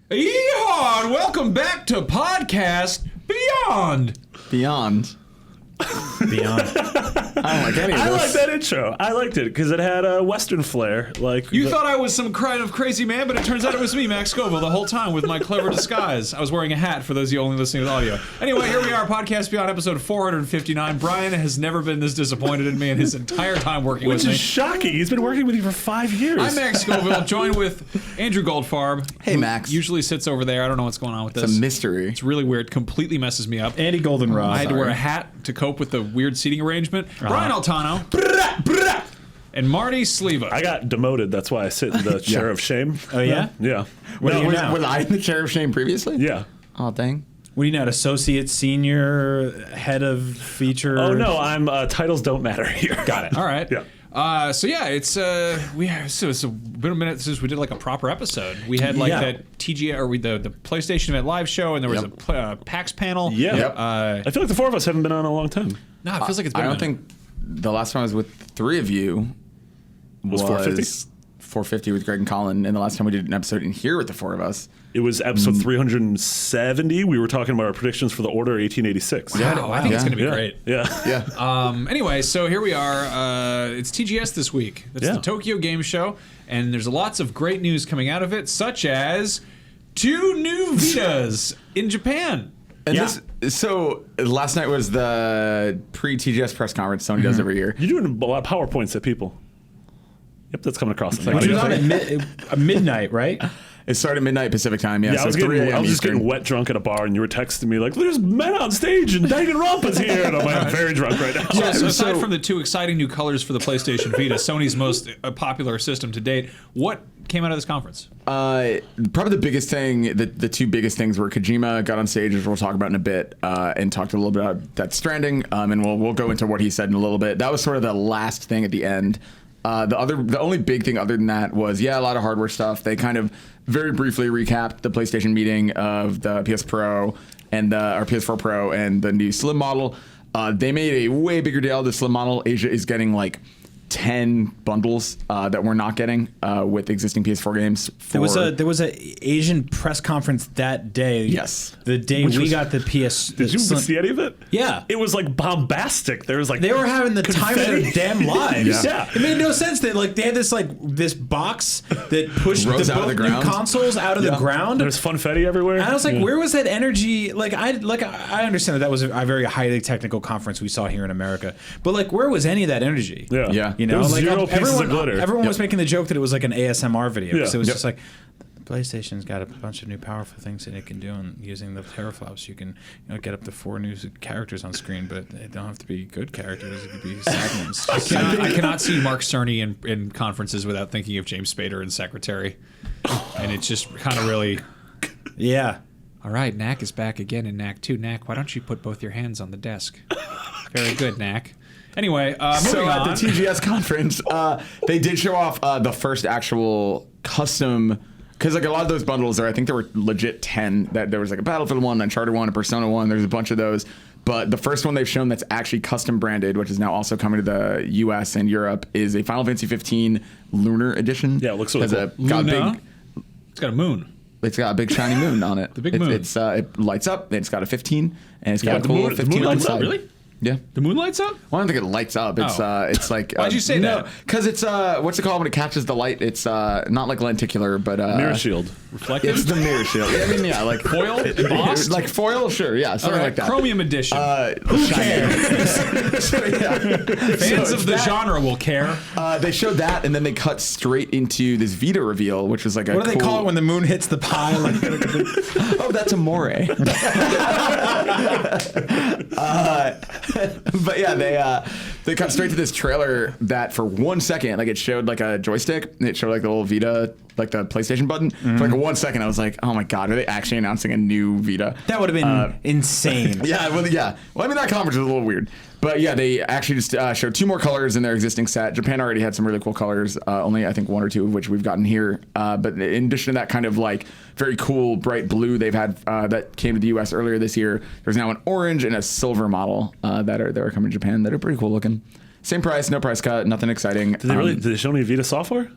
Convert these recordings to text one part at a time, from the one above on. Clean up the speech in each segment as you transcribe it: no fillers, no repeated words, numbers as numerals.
Yeehaw! And welcome back to Podcast Beyond. Beyond. I don't like any of this. I like that intro. I liked it because it had a Western flair. You thought I was some kind of crazy man, but it turns out it was me, Max Scoville, the whole time with my clever disguise. I was wearing a hat for those of you only listening with audio. Anyway, here we are, Podcast Beyond, episode 459. Brian has never been this disappointed in me in his entire time working with me. Which is shocking. He's been working with you for 5 years. I'm Max Scoville, joined with Andrew Goldfarb. Hey, Max. Usually sits over there. I don't know what's going on with this. It's a mystery. It's really weird. Completely messes me up. Andy Goldenrod. I had to wear a hat to cope with the weird seating arrangement. Brian Altano. And Marty Sleva. I got demoted. That's why I sit in the chair of shame. Oh, yeah? Yeah. What do you now? Was I in the chair of shame previously? Yeah. Oh, dang. What do you now? Associate, senior, head of feature? Oh, no. I'm titles don't matter here. Got it. All right. Yeah. So yeah, it's it's been a minute since we did like a proper episode. We had like that TGA or the PlayStation Event live show, and there was a PAX panel. Yeah. Yep. I feel like the four of us haven't been on in a long time. No, it feels like it's been. I don't think the last time I was with three of you was 450? 450 with Greg and Colin, and the last time we did an episode in here with the four of us. It was episode 370. We were talking about our predictions for the Order 1886. Wow, I think it's going to be great. Yeah. Anyway, so here we are. It's TGS this week. It's the Tokyo Game Show, and there's lots of great news coming out of it, such as 2 new Vitas in Japan. And so last night was the pre-TGS press conference Sony does every year. You're doing a lot of PowerPoints at people. Yep, that's coming across. Which was on at midnight, right? It started midnight Pacific time, Yeah, so I was 3 a.m. just getting wet drunk at a bar, and you were texting me like, "There's men on stage, and Danganronpa's here," and I'm like, "I'm very drunk right now." Yeah, so aside from the 2 exciting new colors for the PlayStation Vita, Sony's most popular system to date, what came out of this conference? Probably the biggest thing, the 2 biggest things were Kojima got on stage, which we'll talk about in a bit, and talked a little bit about that Stranding, and we'll go into what he said in a little bit. That was sort of the last thing at the end. The only big thing other than that was, a lot of hardware stuff. They kind of very briefly recapped the PlayStation meeting of the PS Pro and our PS4 Pro and the new Slim model. They made a way bigger deal. The Slim model, Asia is getting like 10 bundles that we're not getting with existing PS4 games. There was a Asian press conference that day. Yes. The day we got the PS. Did you see any of it? Yeah. It was like bombastic. There was like they were having the time of their damn lives. Yeah. It made no sense that they had this box that pushed Rose out of both the ground. new consoles out of the ground. There's funfetti everywhere. And I was like, where was that energy? I understand that was a very highly technical conference we saw here in America, but where was any of that energy? Yeah. You know, there was zero pieces of glitter. Everyone was making the joke that it was like an ASMR video. Yeah. So it was just like, PlayStation's got a bunch of new powerful things that it can do, and using the teraflops, you can get up to 4 new characters on screen, but they don't have to be good characters. It could be segments. I cannot see Mark Cerny in conferences without thinking of James Spader and Secretary, and it's just kind of really. Yeah. All right, Knack is back again in Knack 2. Knack, why don't you put both your hands on the desk? Very good, Knack. Anyway, moving on. At the TGS conference, they did show off the first actual custom, because a lot of those bundles I think there were legit 10. That there was a Battlefield 1, Uncharted 1, a Persona 1. There's a bunch of those. But the first one they've shown that's actually custom branded, which is now also coming to the US and Europe, is a Final Fantasy 15 Lunar Edition. Yeah, it looks really cool. It's got a moon. It's got a big shiny moon on it. The big moon. It lights up. It's got a 15, and it's got a cool 15 the moon on the lights up, side. really? Yeah. The moon lights up? Well, I don't think it lights up. It's like. Why'd you say that? Because it's what's it called when it catches the light? It's not like lenticular, but Mirror shield. Reflective? It's the mirror shield. I mean, like foil, embossed, like foil, sure, yeah, something like that. Chromium edition. Who cares? Fans of the genre will care. They showed that, and then they cut straight into this Vita reveal, which was like what do they call it when the moon hits the pie? Oh, that's amore. But yeah, they cut straight to this trailer that for 1 second, it showed a joystick, and it showed the little Vita, the PlayStation button. For 1 second, I was like, oh my god, are they actually announcing a new Vita? That would have been insane. Yeah, well, I mean, that conference was a little weird. But yeah, they actually just showed 2 more colors in their existing set. Japan already had some really cool colors, only I think 1 or 2 of which we've gotten here. But in addition to that kind of very cool bright blue they've had that came to the US earlier this year, there's now an orange and a silver model that are coming to Japan that are pretty cool looking. Same price, no price cut, nothing exciting. Did they show any Vita software?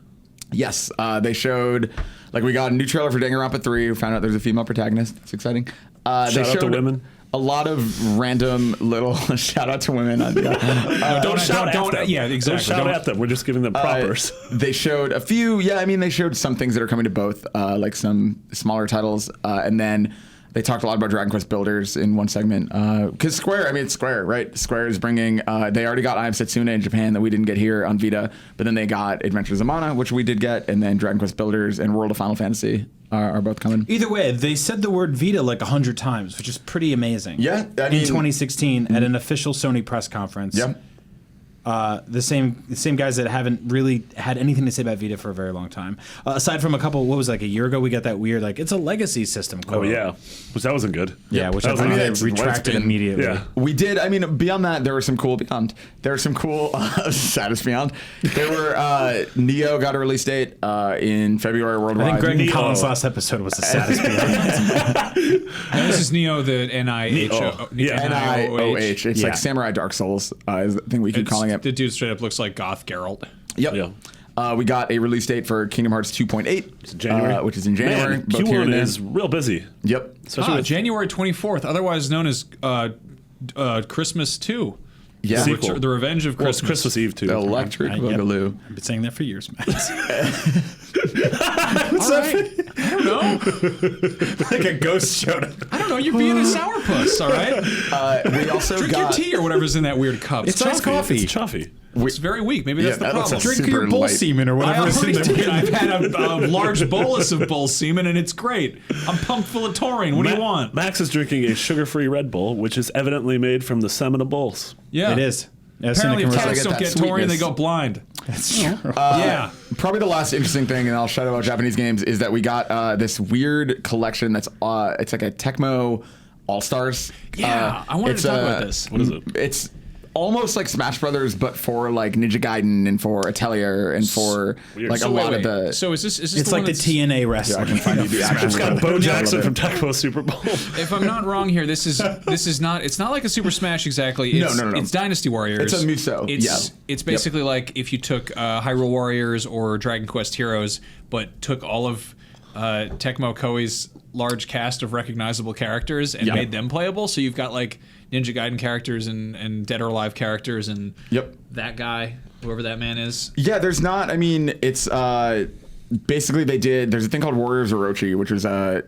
Yes, they showed, like, we got a new trailer for Danganronpa 3. We found out there's a female protagonist. It's exciting. Shout They out to showed women. a lot of random little shout out to women. Don't shout at them. Yeah, exactly. Don't shout at them. We're just giving them propers. They showed a few. Yeah, I mean, they showed some things that are coming to both, like some smaller titles, and then they talked a lot about Dragon Quest Builders in one segment. Because Square, I mean, it's Square, right? Square is bringing. They already got I Am Setsuna in Japan that we didn't get here on Vita, but then they got Adventures of Mana, which we did get, and then Dragon Quest Builders and World of Final Fantasy are both coming. Either way, they said the word Vita like 100 times, which is pretty amazing. Yeah, I mean, in 2016 at an official Sony press conference. Yeah. The same guys that haven't really had anything to say about Vita for a very long time. Aside from a couple, what was it, like a year ago, we got that weird, like, it's a legacy system quote. Oh yeah, which that wasn't good. Yeah, which That I was think they it's retracted been- immediately. Yeah. We did. I mean, beyond that, there were some cool saddest beyond. There were Neo got a release date in February worldwide. I think Greg and Neo. Colin's last episode was the saddest beyond. And this is Neo, the N-I-H-O. Yeah. NIOH. It's Yeah. like Samurai Dark Souls is the thing we keep calling it. The dude straight up looks like Goth Geralt. Yep. Yeah. We got a release date for Kingdom Hearts 2.8, January. which is in January. Man, both here and Q1 there. is real busy. Yep. Especially with January 24th, otherwise known as Christmas 2. Yeah. Sequel. The Revenge of well, it's Christmas. Christmas Eve too. The Electric Yep. Boogaloo. I've been saying that for years, Max. All right. I don't know. Like a ghost showed up. I don't know. You're being a sourpuss, all right? We also Drink your got tea or whatever's in that weird cup. It's iced coffee. It's chuffy. It's very weak. Maybe that's the that looks problem. like Drink your super bull light. semen or I whatever is in already there. did. I've had a large bolus of bull semen, and it's great. I'm pumped full of taurine. What do you want? Max is drinking a sugar-free Red Bull, which is evidently made from the semen of bulls. Yeah. It is. I've seen Apparently, the if commercial. Gotta cats get don't that get taurine, they sweetness. go blind. That's true. Yeah. Probably the last interesting thing, and I'll shout out about Japanese games, is that we got this weird collection that's it's like a Tecmo All Stars. Yeah, I wanted to talk about this. What is it? It's almost like Smash Brothers, but for like Ninja Gaiden and for Atelier and for Weird. like So a Wait, lot of wait. the. So is this It's the like one the that's- TNA wrestling. I can find you the actual. It's got Bo I Jackson love from it. Tecmo Super Bowl. If I'm not wrong here, this is not. It's not like a Super Smash exactly. It's, No. It's Dynasty Warriors. It's a Muso, It's yeah. it's basically like if you took Hyrule Warriors or Dragon Quest Heroes, but took all of Tecmo Koei's large cast of recognizable characters and Yeah. made them playable. So you've got like Ninja Gaiden characters and Dead or Alive characters and Yep. that guy, whoever that man is. Yeah, there's not. I mean, it's basically there's a thing called Warriors Orochi, which was a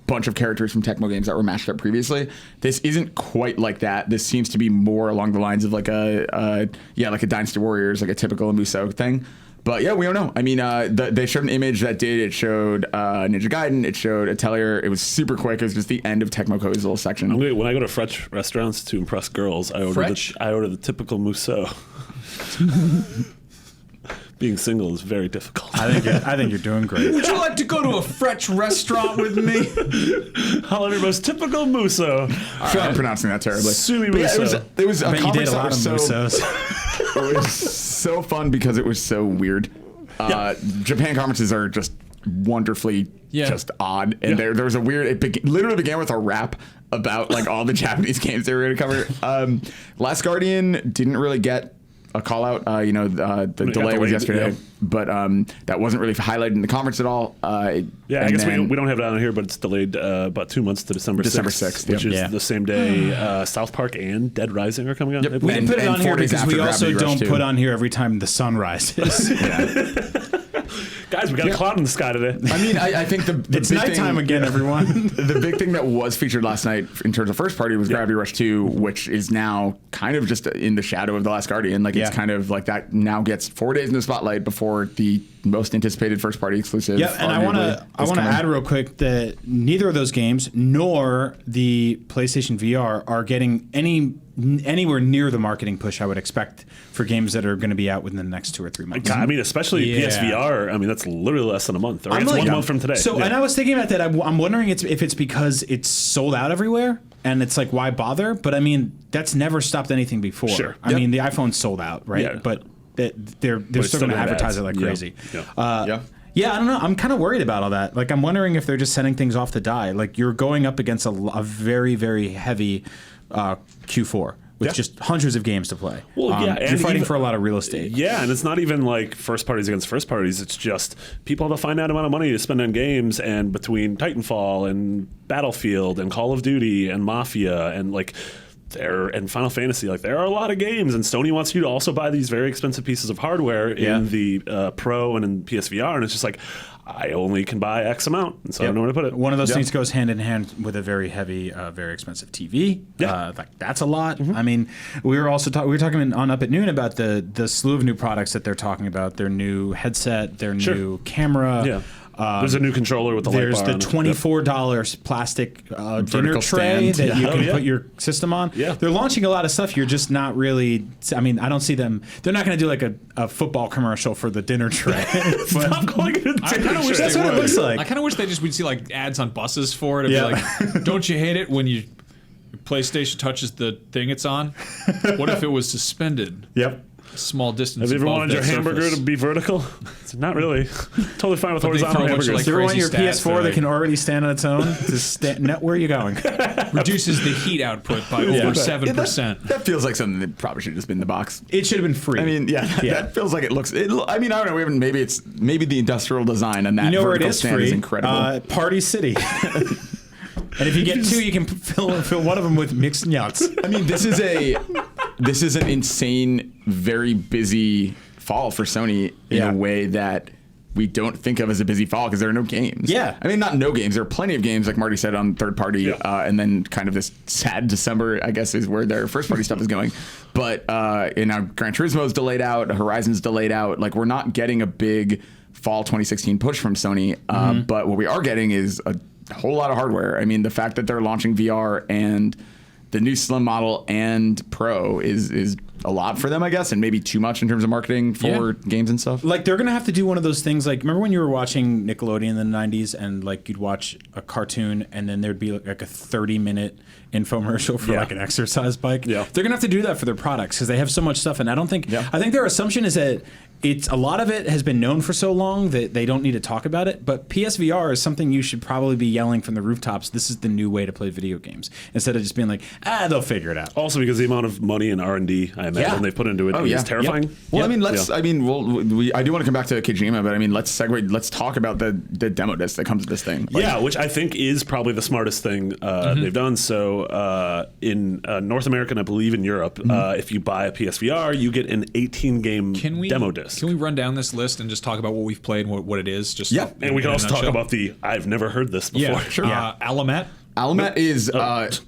bunch of characters from Tecmo games that were mashed up previously. This isn't quite like that. This seems to be more along the lines of like a Dynasty Warriors, like a typical Muso thing. But yeah, we don't know. I mean, they showed an image that it showed Ninja Gaiden, it showed Atelier. It was super quick. It was just the end of Tecmo Koei's little section. When I go to French restaurants to impress girls, I order French? the typical Musso. Being single is very difficult. I think you're doing great. Would you like to go to a French restaurant with me? I'll order your most typical Musso. I'm pronouncing that terribly. Sumi But yeah, Muso. it was a I bet you did conference a that lot of was so Musos. it was so fun because it was so weird. Japan conferences are just wonderfully just odd, and there was a weird. Literally began with a rap about like all the Japanese games they were going to cover. Last Guardian didn't really get a call out. The delay was delayed, yesterday, yeah. but that wasn't really highlighted in the conference at all. Yeah, I guess we don't have it on here, but it's delayed about 2 months to December 6th, which is the same day South Park and Dead Rising are coming out. Yep. We didn't put it And on here 4 days because we after also Gravity Rush don't 2. put on here every time the sun rises. Guys, we got a cloud in the sky today. I mean, I think the It's big nighttime thing, again, everyone. The big thing that was featured last night in terms of first party was Gravity Rush 2, which is now kind of just in the shadow of The Last Guardian. Like, it's kind of like that now gets 4 days in the spotlight before the most anticipated first party exclusive. Yeah, and I want to add real quick that neither of those games nor the PlayStation VR are getting anywhere near the marketing push I would expect for games that are going to be out within the next 2 or 3 months. I mean, especially Yeah. PSVR. I mean, that's literally less than a month. Or I'm it's like- 1 month from today. So, Yeah. and I was thinking about that. I'm wondering if it's because it's sold out everywhere, and it's like, why bother? But I mean, that's never stopped anything before. Sure. I mean, the iPhone's sold out, right? Yeah. But they're it's still going to gonna have advertise ads. it like Yeah. crazy. Yeah. Yeah, I don't know. I'm kind of worried about all that. Like, I'm wondering if they're just setting things off the die. Like, you're going up against a very, very heavy Q4, with just hundreds of games to play. Well, yeah, you're fighting for a lot of real estate. Yeah, and it's not even like first parties against first parties. It's just people have a finite amount of money to spend on games, and between Titanfall and Battlefield and Call of Duty and Mafia and like and Final Fantasy, like there are a lot of games, and Sony wants you to also buy these very expensive pieces of hardware in the Pro and in PSVR, and it's just like I only can buy X amount, and so I don't know where to put it. One of those things goes hand in hand with a very heavy, very expensive TV. Like that's a lot. I mean, we were talking on Up at Noon about the slew of new products that they're talking about. Their new headset, their new camera. Yeah. There's a new controller with the light bar. There's the $24 plastic dinner tray stand. that you can put your system on. Yeah. They're launching a lot of stuff. You're just not really. I mean, I don't see them. They're not going to do like a football commercial for the dinner tray. Stop calling it a I kind of wish That's they what would. it looks like. I kind of wish we'd see like ads on buses for it. It'd be like, don't you hate it when your PlayStation touches the thing it's on? What if it was suspended? Yep. Small distance. Have you ever above wanted your that hamburger surface. to be vertical? It's not really. Totally fine with horizontal throw a bunch of, hamburgers. like, Do you ever want crazy your stats, PS4 they're that like- can already stand on its own? Where are you going? Reduces the heat output by over 7%. That feels like something that probably should have just been in the box. It should have been free. I mean, that feels like it looks. I mean, I don't know. Even maybe the industrial design on that you know where it vertical is stand free? is incredible. Party City. And if you get two, you can fill one of them with mixed nuts. I mean, this is an insane, very busy fall for Sony in a way that we don't think of as a busy fall because there are no games. Yeah. I mean, not no games. There are plenty of games, like Marty said, on third party. And then kind of this sad December, I guess, is where their first party stuff is going. But now Gran Turismo is delayed out. Horizon's delayed out. Like, we're not getting a big fall 2016 push from Sony. But what we are getting is a whole lot of hardware. I mean, the fact that they're launching VR and the new Slim model and Pro is a lot for them, I guess, and maybe too much in terms of marketing for games and stuff. Like, they're going to have to do one of those things. Like, remember when you were watching Nickelodeon in the 90s and, like, you'd watch a cartoon and then there'd be, like a 30-minute infomercial for, like, an exercise bike? Yeah. They're going to have to do that for their products because they have so much stuff. And I don't think... I think their assumption is that a lot of it has been known for so long that they don't need to talk about it. But PSVR is something you should probably be yelling from the rooftops. This is the new way to play video games, instead of just being like, they'll figure it out. Also, because the amount of money and R&D I imagine they put into it is terrifying. Yep. Well, I mean, I do want to come back to Kojima, but I mean, let's segue. Let's talk about the demo disc that comes with this thing. Like, which I think is probably the smartest thing they've done. So in North America, and I believe in Europe, if you buy a PSVR, you get an 18-game demo disc. Can we run down this list and just talk about what we've played and what it is? Just and we can also talk about I've never heard this before. Yeah, sure. Alamet. Alamet is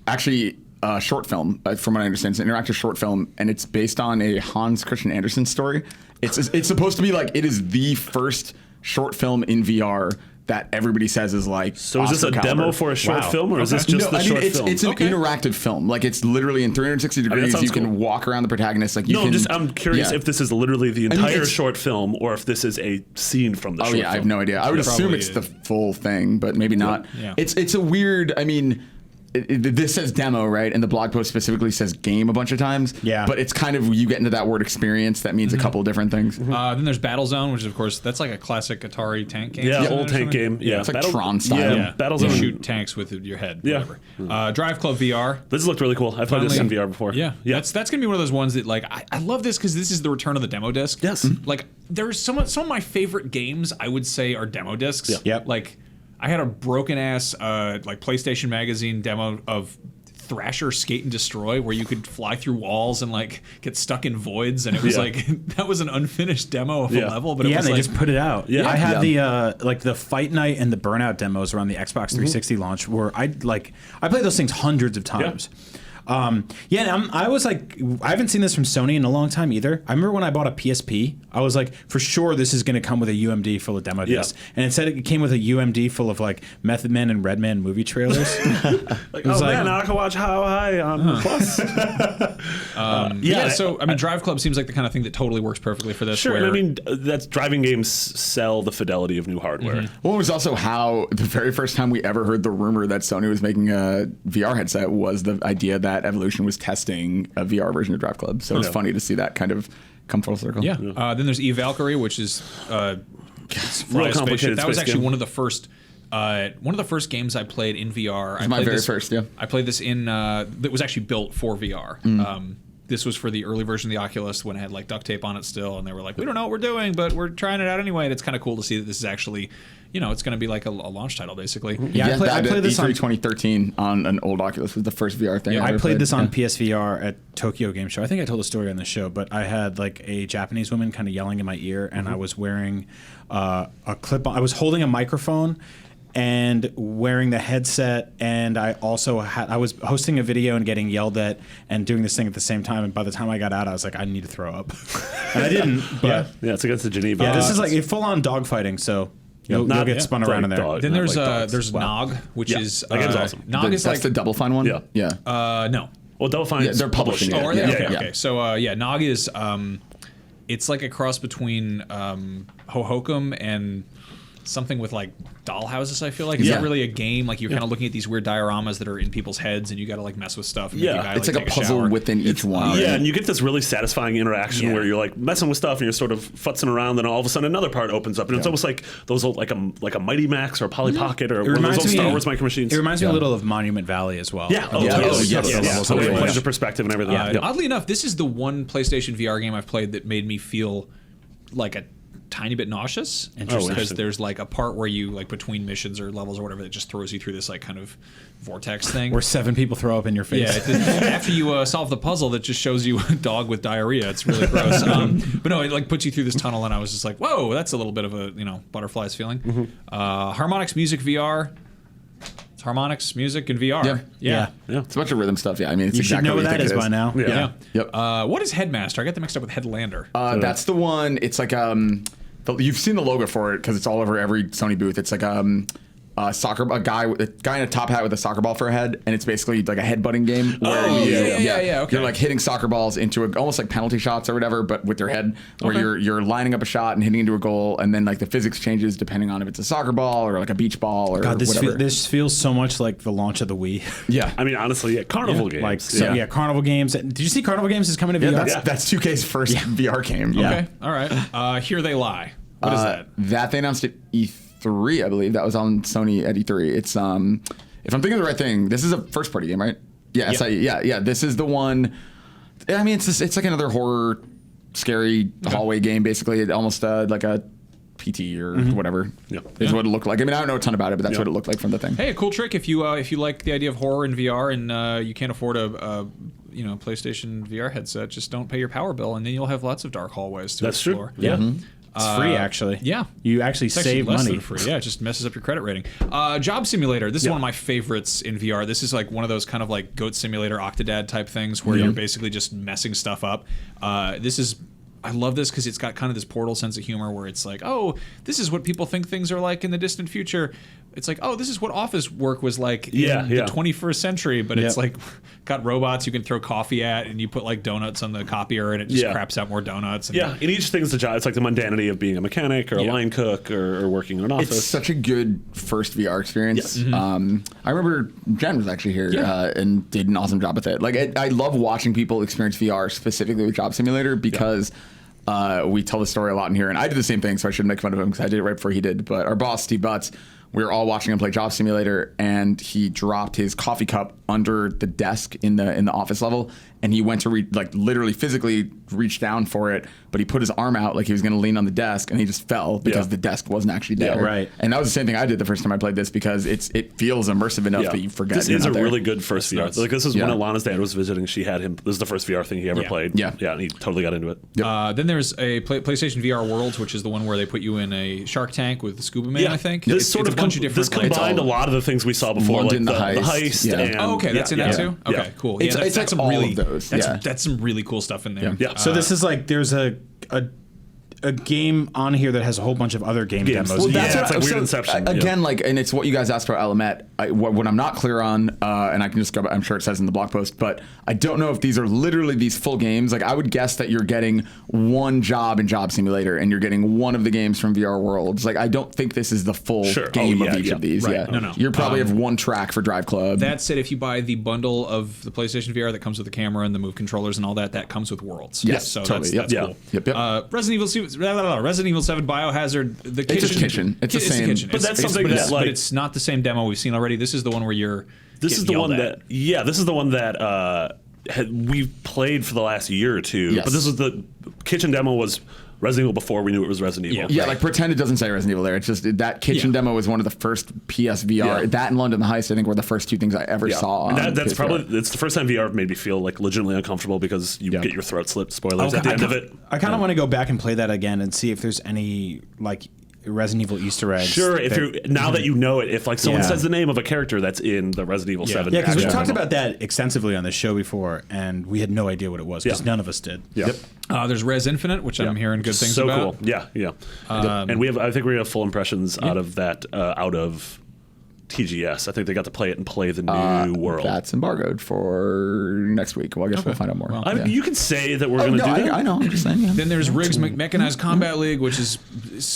actually a short film, from what I understand. It's an interactive short film, and it's based on a Hans Christian Andersen story. It's supposed to be like, it is the first short film in VR that everybody says is like. So is this a Oscar demo caliber. for a short film, or is this just the short film? It's an interactive film. Like, it's literally in 360 degrees. You can walk around the protagonist. Like, I'm curious if this is literally the entire short film, or if this is a scene from the short film. I have no idea. I would assume it's the full thing, but maybe not. Yeah. It's a weird. I mean, this says demo, right? And the blog post specifically says game a bunch of times. Yeah. But it's kind of, you get into that word experience, that means a couple of different things. Then there's Battlezone, which is, of course, that's like a classic Atari tank game. Yeah, old tank game. Yeah, It's like Tron style. Yeah, Battlezone. You shoot tanks with your head. Yeah. Whatever. Drive Club VR. This looked really cool. I've played this in VR before. Yeah. That's gonna be one of those ones that, like, I love this because this is the return of the demo disc. Yes. Like, there's some of my favorite games I would say are demo discs. Yeah. Yep. Like, I had a broken ass like PlayStation Magazine demo of Thrasher Skate and Destroy, where you could fly through walls and like get stuck in voids, and it was like that was an unfinished demo of a level, but it was they like, just put it out. Yeah. I had the Fight Night and the Burnout demos around the Xbox 360 launch, where I played those things hundreds of times. And I was like, I haven't seen this from Sony in a long time either. I remember when I bought a PSP, I was like, for sure this is going to come with a UMD full of demo discs. And it said it came with a UMD full of like Method Man and Redman movie trailers. Man, I can watch How High on Plus. So I mean, Drive Club seems like the kind of thing that totally works perfectly for this. Sure, where, and I mean, that's driving games sell the fidelity of new hardware. Well, it was also how the very first time we ever heard the rumor that Sony was making a VR headset was the idea that Evolution was testing a VR version of Drive Club. So it's funny to see that kind of come full circle. Yeah. Then there's E-Valkyrie, which is Real complicated. That was space actually game. one of the first games I played in VR. My very first, yeah. I played this in that was actually built for VR. this was for the early version of the Oculus when it had like duct tape on it still, and they were like, we don't know what we're doing, but we're trying it out anyway. And it's kind of cool to see that this is actually, it's going to be like a launch title basically. Yeah, I played this on E3 2013 on an old Oculus was the first VR thing. I played this on PSVR at Tokyo Game Show. I think I told the story on the show, but I had like a Japanese woman kind of yelling in my ear, and I was wearing a clip. I was holding a microphone and wearing the headset, and I also I was hosting a video and getting yelled at and doing this thing at the same time. And by the time I got out, I was like, I need to throw up, and I didn't. But yeah, it's against the Geneva. yeah, this is like a full-on dogfighting, so you'll get spun around in there. dog. Then Not there's like dogs. there's Wow. Nog, which Yeah, is that game's awesome. Nog is That's like the Double Fine one. Yeah. no. Well, Double Fine. Yeah, they're publishing Oh, it. are they? Yeah, Okay, yeah. okay. So Nog is it's like a cross between Hohokum and something with like dollhouses. I feel like it's Yeah. not really a game. Like you're kind of looking at these weird dioramas that are in people's heads, and you got to like mess with stuff. And make Yeah. your guy, It's like a take puzzle shower. within each one. Yeah, right? and you get this really satisfying interaction Yeah. where you're like messing with stuff and you're sort of futzing around, and all of a sudden another part opens up, and it's almost like those old, like a Mighty Max or a Polly Pocket or one of those old Star Wars micro machines. It reminds me a little of Monument Valley as well. Yeah, Yeah. totally. Oh, yes. Yeah, Yeah. totally. Yeah. Changes your perspective and everything. Yeah. Oddly enough, this is the one PlayStation VR game I've played that made me feel like a tiny bit nauseous. Because interesting. there's like a part where you like between missions or levels or whatever that just throws you through this like kind of vortex thing. Where 7 people throw up in your face. Yeah, after you solve the puzzle, that just shows you a dog with diarrhea. It's really gross. But no, it like puts you through this tunnel, and I was just like, "Whoa, that's a little bit of a butterflies feeling." Harmonix Music VR. It's Harmonix Music and VR. Yeah. It's a bunch of rhythm stuff. Yeah, I mean, it's You exactly should know what you that think is it by now. Yeah. Yep. What is Headmaster? I got them mixed up with Headlander. That's the one. It's like you've seen the logo for it because it's all over every Sony booth. It's like a guy in a top hat with a soccer ball for a head, and it's basically like a headbutting game. Where yeah, okay. You're like hitting soccer balls into almost like penalty shots or whatever, but with your head, where Okay. you're lining up a shot and hitting into a goal, and then like the physics changes depending on if it's a soccer ball or like a beach ball or God, whatever. this feels so much like the launch of the Wii. Yeah. I mean, honestly, Carnival games. Like Carnival Games. Did you see Carnival Games is coming to VR? That's 2K's first VR game. Yeah. Okay, all right. Here They Lie. What is that? That they announced at E3, I believe. That was on Sony at E3. It's if I'm thinking of the right thing, this is a first party game, right? Yeah, yeah. This is the one. I mean, it's like another horror, scary hallway game. Basically, it almost like a PT or whatever is what it looked like. I mean, I don't know a ton about it, but that's what it looked like from the thing. Hey, a cool trick if you like the idea of horror in VR and you can't afford a PlayStation VR headset, just don't pay your power bill, and then you'll have lots of dark hallways to explore. True. Yeah. It's free, actually. Yeah. You actually It's actually save less money. than free. Yeah, it just messes up your credit rating. Job Simulator. This is one of my favorites in VR. This is like one of those kind of like Goat Simulator, Octodad type things where you're basically just messing stuff up. I love this because it's got kind of this Portal sense of humor where it's like, oh, this is what people think things are like in the distant future. It's like, oh, this is what office work was like in the 21st century, but it's like got robots you can throw coffee at, and you put like donuts on the copier, and it just craps out more donunuts. And And each thing's the job. It's like the mundanity of being a mechanic or a line cook or working in an office. It's such a good first VR experience. Yes. I remember Jen was actually here and did an awesome job with it. Like I love watching people experience VR specifically with Job Simulator because we tell the story a lot in here, and I did the same thing, so I shouldn't make fun of him because I did it right before he did. But our boss, Steve Butts, we were all watching him play Job Simulator, and he dropped his coffee cup under the desk in the office level, and he went to literally physically reach down for it, but he put his arm out like he was going to lean on the desk, and he just fell because the desk wasn't actually there. Yeah, right. And that was the same thing I did the first time I played this because it feels immersive enough that you forget. This you're is a not there. really good first VR. nuts. Like this is when Alana's dad was visiting. She had him. This is the first VR thing he ever played. Yeah. And he totally got into it. then there's a PlayStation VR Worlds, which is the one where they put you in a Shark Tank with the Scuba Man, I think. This It's sort a of bunch of different. this combined a lot of the things we saw before, London, like the the heist. heist. Yeah. And, Oh, okay, that's in that too. Okay, Yeah. cool. It's that's like some all really of those, that's some really cool stuff in there. Yeah. So this is like there's a game on here that has a whole bunch of other game Games. demos. Well, that's what it's like weird Inception. Again, and it's what you guys asked about Alamet. What I'm not clear on, and I can just go. I'm sure it says in the blog post, but I don't know if these are literally these full games. Like I would guess that you're getting one job in Job Simulator, and you're getting one of the games from VR Worlds. Like I don't think this is the full game of each of these. Right. Yeah, No. You probably have one track for Drive Club. That said, if you buy the bundle of the PlayStation VR that comes with the camera and the Move controllers and all that, that comes with Worlds. Yes, so totally. that's Yep. cool. Yep. Resident Evil 7 Biohazard. The It's kitchen. a kitchen. It's the same. kitchen. But that's something that, but it's not the same demo we've seen already. This is the one where you're. This is the one that. Yeah, this is the one that. we've played for the last year or two. Yes. But this was the kitchen demo was Resident Evil before we knew it was Resident Evil. Yeah, like pretend it doesn't say Resident Evil there. It's just that kitchen demo was one of the first PSVR. Yeah. That and London the Heist, I think, were the first two things I ever saw. And on that's PSVR. probably it's the first time VR made me feel like legitimately uncomfortable because you get your throat slit. Spoilers at the end of it. I kind of want to go back and play that again and see if there's any like Resident Evil Easter eggs. Sure, if you're now that you know it, if like someone Yeah. says the name of a character that's in the Resident Evil 7. Yeah, because we action talked demo. about that extensively on the show before, and we had no idea what it was because Yeah. none of us did. Yeah. There's Res Infinite, which I'm hearing good things so about. cool. Yeah. And I think we have full impressions out of that, out of TGS. I think they got to play it and play the new world. That's embargoed for next week. Well, I guess we'll find out more. I mean, you can say that we're going to no, do that. I know. I'm just saying. Yeah. Then there's Riggs Mechanized Combat League, which is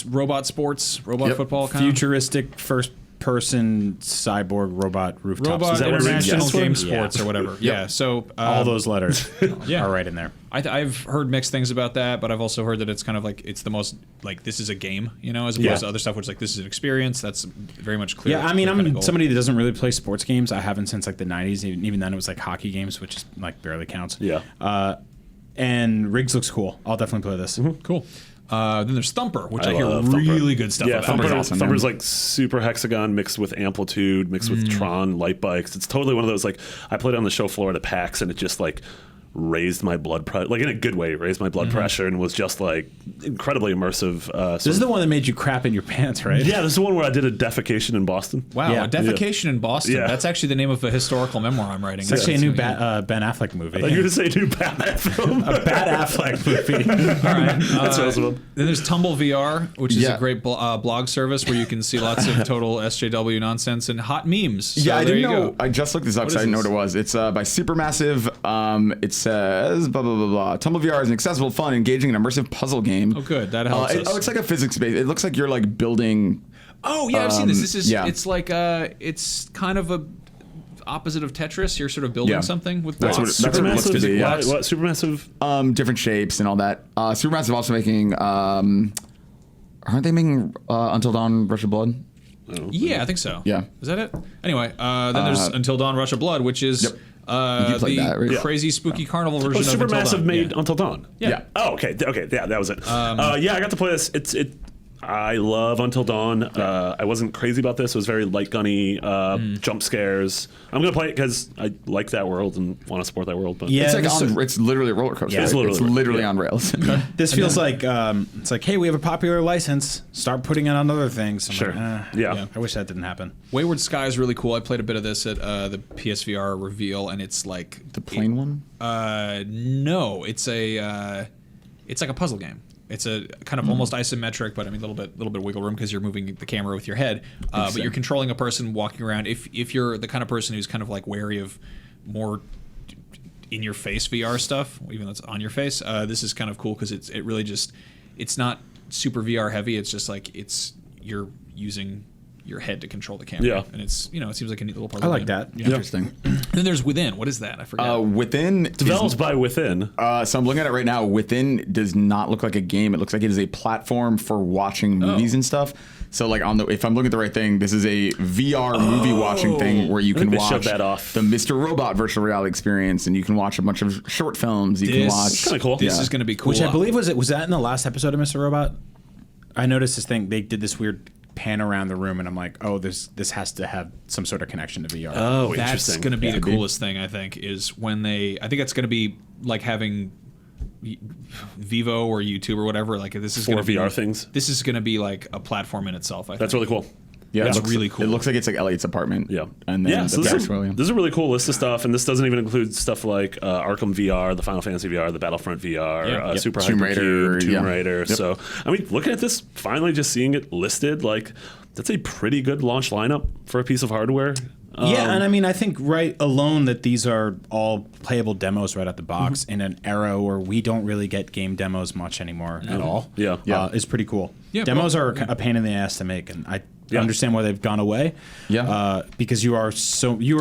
robot sports, robot football kind Futuristic first-person cyborg robot rooftop. Robot that what Riggs International stands for? Game Sports or whatever. Yeah, so All those letters Yeah. are right in there. I've heard mixed things about that, but I've also heard that it's kind of like it's the most like this is a game, you know, as opposed to other stuff which like this is an experience. That's very much clear. Yeah, I mean, clear kind of I'm goal. somebody that doesn't really play sports games. I haven't since like the 90s. Even then, it was like hockey games, which is like barely counts. Yeah. And Riggs looks cool. I'll definitely play this. Cool. Then there's Thumper, which I hear love Thumper. really good stuff Yeah, about. Thumper's like super hexagon mixed with amplitude, mixed with Tron light bikes. It's totally one of those like I played on the show floor at PAX and it just like raised my blood pressure, like in a good way, raised my blood pressure and was just like incredibly immersive. This is the one that made you crap in your pants, right? Yeah, this is the one where I did a defecation in Boston. Wow, Yeah. a defecation in Boston. Yeah. That's actually the name of a historical memoir I'm writing. It's actually a new Ben Affleck movie. You're going to say new Batman film. a bad Affleck movie. All right. That's awesome. Then there's Tumble VR, which is Yeah. a great blog service where you can see lots of total SJW nonsense and hot memes. So Yeah, I there didn't you know. go. I just looked this up What because I is didn't know what this? it was. It's by Supermassive. It says blah blah blah blah. Tumble VR is an accessible, fun, engaging, and immersive puzzle game. Oh, good. That helps us. It's like a physics based. It looks like you're like building. Oh yeah, I've seen this. This is yeah. it's like it's kind of a opposite of Tetris. You're sort of building Yeah. something with That's blocks. what it looks to be. Yeah. What Supermassive? Different shapes and all that. Supermassive also making. Aren't they making Until Dawn: Rush of Blood? Yeah, I think so. Yeah. Is that it? Anyway, then there's Until Dawn: Rush of Blood, which is Yep. You played the that, right? Yeah. crazy spooky carnival version Oh, of Until Supermassive Dawn. made Yeah. Until Dawn. Yeah. Oh, okay. Yeah, that was it. Yeah, I got to play this. I love Until Dawn. I wasn't crazy about this. It was very light gunny, jump scares. I'm gonna play it because I like that world and want to support that world. But Yeah. It's like this- it's literally a roller coaster. Yeah, right? it's literally- on rails. This feels like it's like, hey, we have a popular license. Start putting it on other things. I'm Sure. like, Yeah. I wish that didn't happen. Wayward Sky is really cool. I played a bit of this at the PSVR reveal, and it's like The plane one. no, it's like a puzzle game. It's a kind of almost isometric, but I mean a little bit wiggle room because you're moving the camera with your head. But you're controlling a person walking around. If you're the kind of person who's kind of like wary of more in your face VR stuff, even though it's on your face, this is kind of cool because it really just it's not super VR heavy. It's just like you're using your head to control the camera. Yeah. And it's it seems like a neat little puzzle. I like game. that. Yeah. Interesting. Then there's Within. What is that? I forgot. Within developed by Within. So I'm looking at it right now. Within does not look like a game. It looks like it is a platform for watching movies and stuff. So like if I'm looking at the right thing, this is a VR movie watching thing where you can they showed watch that off. the Mr. Robot virtual reality experience, and you can watch a bunch of short films. You can watch. kinda cool. This Yeah. is going to be cool. Which I believe was that in the last episode of Mr. Robot? I noticed this thing. They did this weird pan around the room, and I'm like, oh, this has to have some sort of connection to VR. Oh, That's interesting. going to be Yeah, the dude. coolest thing, I think, is when I think it's going to be like having Vivo or YouTube or whatever. Like this is For going to be VR things? This is going to be like a platform in itself. I That's think. really cool. Yeah, That's it looks really cool. It looks like it's like Elliot's apartment. Yeah. and then So the this, Pax is, William. this is a really cool list of stuff, and this doesn't even include stuff like Arkham VR, the Final Fantasy VR, the Battlefront VR, Yeah. Yep. Super Tomb Raider, Hypercube, Tomb yeah. Raider. Yep. So, I mean, looking at this, finally just seeing it listed, like, that's a pretty good launch lineup for a piece of hardware. Yeah, and I mean, I think right alone that these are all playable demos right out the box in an era where we don't really get game demos much anymore at all. Yeah. Is pretty cool. Yeah, Demos are a pain in the ass to make, and I Yeah. understand why they've gone away. Yeah. Because you are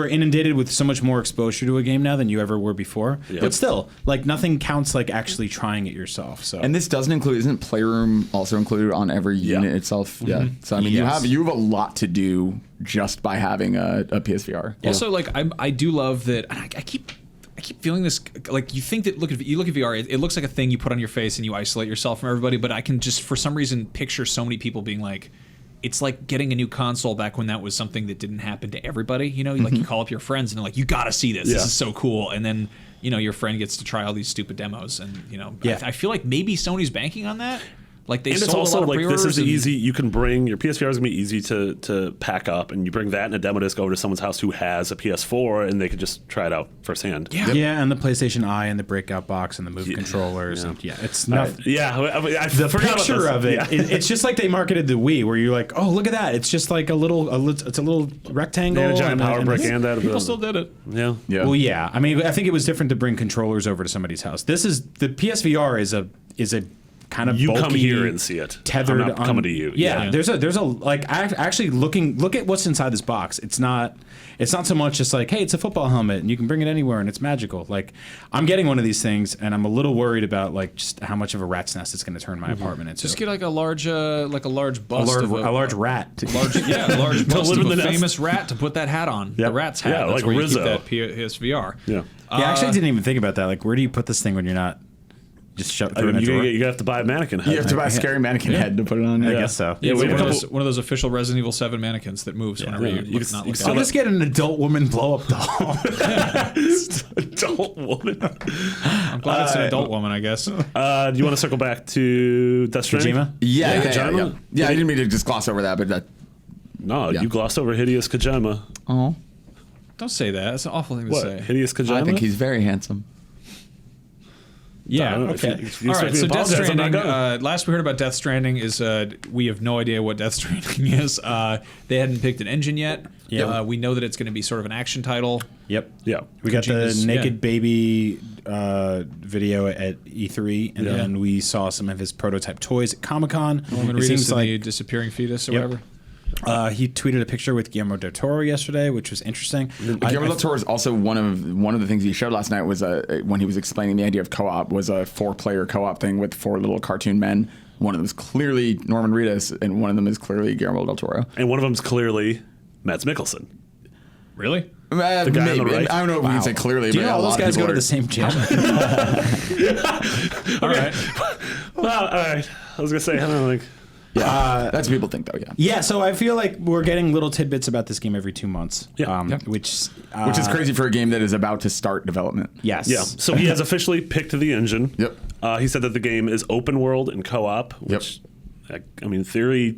inundated with so much more exposure to a game now than you ever were before. Yeah. But still, like nothing counts like actually trying it yourself. So And this doesn't include. Isn't Playroom also included on every unit itself? Yeah. So I mean, Yes. you have a lot to do just by having a PSVR. Also, like I do love that. And I keep feeling this like you think that you look at VR, it looks like a thing you put on your face and you isolate yourself from everybody. But I can just for some reason picture so many people being like, it's like getting a new console back when that was something that didn't happen to everybody. You know, like you call up your friends and they're like, you got to see this. This is so cool. And then your friend gets to try all these stupid demos, and I feel like maybe Sony's banking on that. Like they and sold it's also a lot of like pre-orders. this is easy. You can bring your PSVR is gonna be easy to pack up, and you bring that and a demo disc over to someone's house who has a PS4, and they could just try it out firsthand. Yeah, and the PlayStation Eye and the breakout box and the Move controllers. And it's not. I The forgot picture about of this. it, it's just like they marketed the Wii, where you're like, oh, look at that. It's just like it's a little rectangle. And a giant power brick it's- and that. People still did it. Yeah. Well, yeah. I mean, I think it was different to bring controllers over to somebody's house. The PSVR is a kind of You bulky, come here and see it. tethered. I'm not coming to you. Yeah, there's a like actually look at what's inside this box. It's not so much just like, hey, it's a football helmet and you can bring it anywhere and it's magical. Like I'm getting one of these things and I'm a little worried about like just how much of a rat's nest it's going to turn my apartment into. Just get like a large bust a of large rat. large bust live of in a the nest. famous rat to put that hat on. The rat's hat. Yeah, That's like where Rizzo. you keep that PSVR. Yeah. Yeah, I actually didn't even think about that. Like, where do you put this thing when you're not just shut I through mean, in a drawer? you have to buy a mannequin head. You have to buy a scary mannequin head to put it on. I guess so. Yeah, we one, have of a those, one of those official Resident Evil 7 mannequins that moves whenever yeah. you You look, can- not you look can I'll down. just get an adult woman blow up doll. Adult woman. I'm glad it's an adult woman, I guess. Do you want to circle back to Death Stranding? Kojima? Yeah, Kojima? yeah. I didn't mean to just gloss over that, but that. No, Yeah. you glossed over Hideous Kojima. Oh, Don't say that. That's an awful thing to What? say. Hideous Kojima? I think he's very handsome. Yeah. If you- Okay. if you All right. expect me So to Death apologize, I'm not Stranding. gonna. Last we heard about Death Stranding is we have no idea what Death Stranding is. They hadn't picked an engine yet. Yeah. We know that it's going to be sort of an action title. Yep. Yeah. We got the Kojima's- naked yeah. baby video at E3, and then we saw some of his prototype toys at Comic-Con. Roman It Reedus seems and like the disappearing fetus or Yep. whatever. he tweeted a picture with Guillermo del Toro yesterday, which was interesting. Guillermo del Toro is also one of the things he showed last night was when he was explaining the idea of co-op was a 4-player co-op thing with 4 little cartoon men. One of them is clearly Norman Reedus, and one of them is clearly Guillermo del Toro. And one of them's clearly Mads Mikkelsen. Really? The guy on the Maybe. right? I don't know if we can say clearly, Do you but know all a those lot of guys go people to are- the same gym? All right. Well, all right. I was gonna say, I don't know, like, Yeah, that's what people think, though. Yeah, Yeah, so I feel like we're getting little tidbits about this game every 2 months. Yeah. Which which is crazy for a game that is about to start development. Yes. yeah. So he has officially picked the engine. Yep. He said that the game is open world and co-op. Which, I mean, in theory,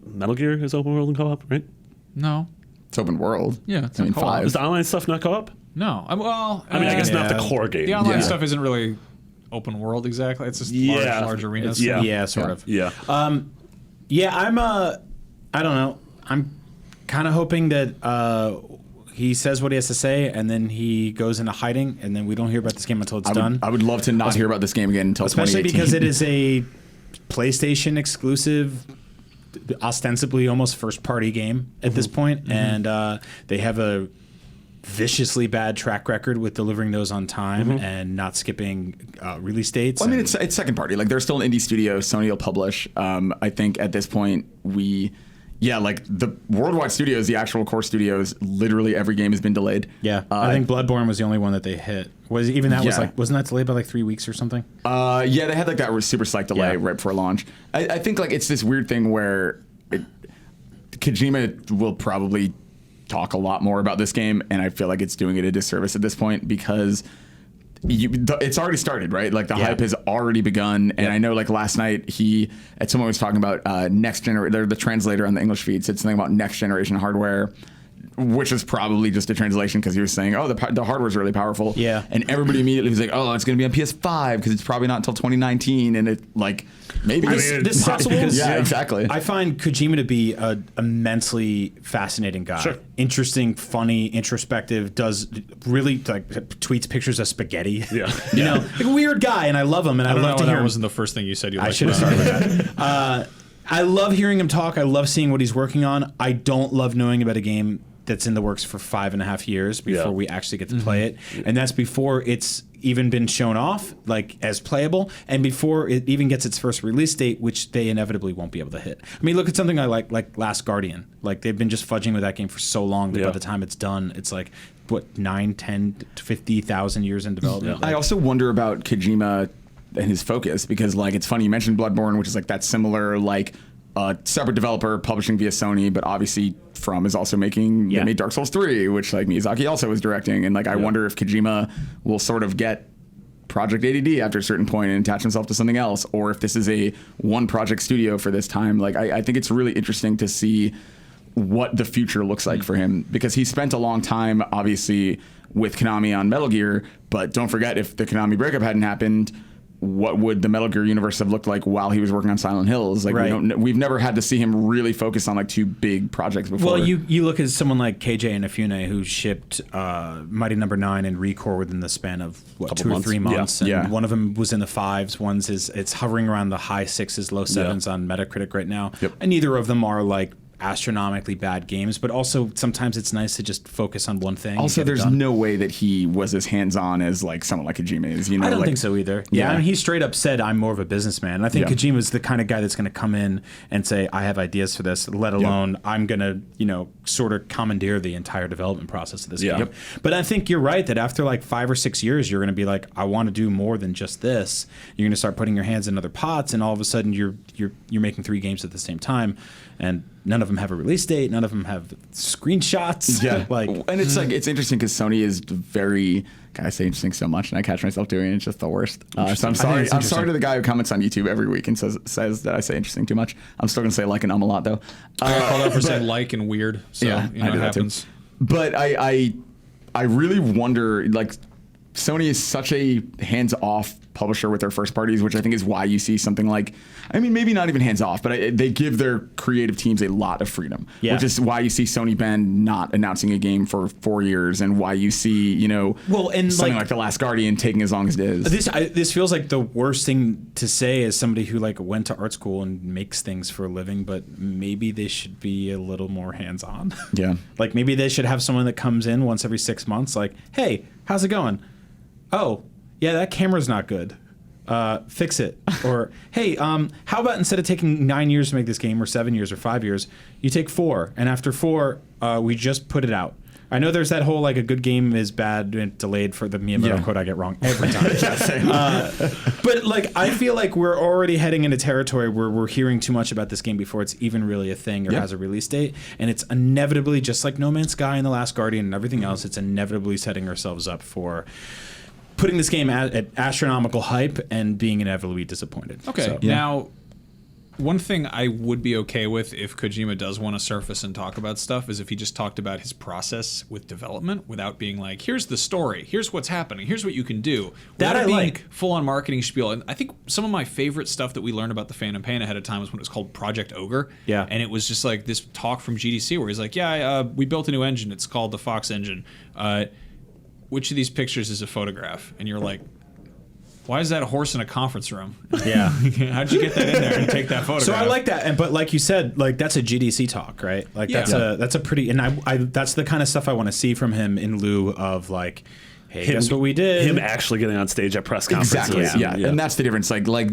Metal Gear is open world and co-op, right? No. It's open world. Yeah, it's I mean, a co-op. 5. Is the online stuff not co-op? No. I I mean, I guess not the core game. The online Yeah. stuff isn't really open world exactly. It's just Yeah. large arenas. Yeah. Yeah, sort of. Yeah. Yeah, I don't know. I'm kind of hoping that he says what he has to say, and then he goes into hiding, and then we don't hear about this game until it's done. I would love to not hear about this game again until Especially 2018. because it is a PlayStation exclusive, ostensibly almost first-party game at this point, and they have a viciously bad track record with delivering those on time and not skipping release dates. Well, I mean, and- it's second party. Like, they're still an indie studio. Sony will publish. I think at this point, like the worldwide studios, the actual core studios, literally every game has been delayed. yeah. I think Bloodborne was the only one that they hit. Was Yeah. wasn't that delayed by like 3 weeks or something? Yeah, they had like that super slight delay Yeah. right before launch. I think like it's this weird thing where Kojima will probably talk a lot more about this game, and I feel like it's doing it a disservice at this point because it's already started, right? Like the hype has already begun, and I know like last night someone was talking about next generation. The translator on the English feed said something about next generation hardware, which is probably just a translation because he was saying, oh, the hardware is really powerful. Yeah. And everybody immediately was like, oh, it's going to be on PS5 because it's probably not until 2019, and it like maybe This sucks because yeah, exactly. I find Kojima to be an immensely fascinating guy. Sure. Interesting, funny, introspective, does really like tweets pictures of spaghetti. Yeah. You know, like a weird guy, and I love him, and I I don't know love to why hear that him. wasn't the first thing you said you I liked should have about started with that. I love hearing him talk. I love seeing what he's working on. I don't love knowing about a game that's in the works for 5.5 years before Yeah. we actually get to play it, and that's before it's even been shown off like as playable, and before it even gets its first release date, which they inevitably won't be able to hit. I mean, look at something I like Last Guardian. Like they've been just fudging with that game for so long that by the time it's done, it's like what 9, 10 to 50,000 years in development. I also wonder about Kojima and his focus, because like it's funny you mentioned Bloodborne, which is like that similar like separate developer publishing via Sony, but obviously From is also making they made Dark Souls 3, which like Miyazaki also was directing, and like I wonder if Kojima will sort of get Project ADD after a certain point and attach himself to something else, or if this is a one project studio for this time. Like I think it's really interesting to see what the future looks like for him, because he spent a long time obviously with Konami on Metal Gear, but don't forget, if the Konami breakup hadn't happened, what would the Metal Gear universe have looked like while he was working on Silent Hills? Like we've never had to see him really focus on like two big projects before. Well, you look at someone like KJ Inafune, who shipped Mighty Number 9 and Recore within the span of what, 2 or 3 months, and one of them was in the 5s. One's it's hovering around the high 6s, low 7s on Metacritic right now, and neither of them are like astronomically bad games, but also sometimes it's nice to just focus on one thing. Also, there's no way that he was as hands-on as like someone like Kojima is. You know, I don't like, think so either. Yeah, I mean, he straight up said, "I'm more of a businessman." And I think Kojima's the kind of guy that's going to come in and say, "I have ideas for this," let alone I'm going to, sort of commandeer the entire development process of this game. But I think you're right that after like 5 or 6 years, you're going to be like, "I want to do more than just this." You're going to start putting your hands in other pots, and all of a sudden you're making 3 games at the same time, and none of them have a release date. None of them have screenshots. Yeah, and it's like it's interesting because Sony is very. God, I say interesting so much, and I catch myself doing it. It's just the worst. So I'm sorry. I'm sorry to the guy who comments on YouTube every week and says that I say interesting too much. I'm still gonna say like and a lot though. I called out for saying like and weird. So yeah, you know, I do it that happens. too. But I really wonder, like, Sony is such a hands-off publisher with their first parties, which I think is why you see something like, I mean, maybe not even hands-off, but they give their creative teams a lot of freedom, which is why you see Sony Bend not announcing a game for 4 years, and why you see, something like The Last Guardian taking as long as it is. This feels like the worst thing to say as somebody who like went to art school and makes things for a living, but maybe they should be a little more hands-on. Yeah. Like maybe they should have someone that comes in once every 6 months, like, hey, how's it going? Oh, yeah, that camera's not good. Fix it. Or, hey, how about instead of taking 9 years to make this game, or 7 years, or 5 years, you take 4, and after 4, we just put it out. I know there's that whole like a good game is bad and delayed for the Miyamoto quote I get wrong every time. But like I feel like we're already heading into territory where we're hearing too much about this game before it's even really a thing or has a release date, and it's inevitably, just like No Man's Sky and The Last Guardian and everything else, it's inevitably setting ourselves up for putting this game at astronomical hype and being inevitably disappointed. Okay, So, now one thing I would be okay with if Kojima does want to surface and talk about stuff is if he just talked about his process with development without being like, here's the story, here's what's happening, here's what you can do. That I being like. Full-on marketing spiel. And I think some of my favorite stuff that we learned about the Phantom Pain ahead of time was when it was called Project Ogre. Yeah. And it was just like this talk from GDC where he's like, we built a new engine, it's called the Fox engine. Which of these pictures is a photograph? And you're like, why is that a horse in a conference room? Yeah. How'd you get that in there and take that photograph? So I like that, but like you said, like that's a GDC talk, right? Like that's a pretty, and I that's the kind of stuff I want to see from him in lieu of like, hey, guess what we did? Him actually getting on stage at press conferences. Exactly. Yeah. And that's the difference. Like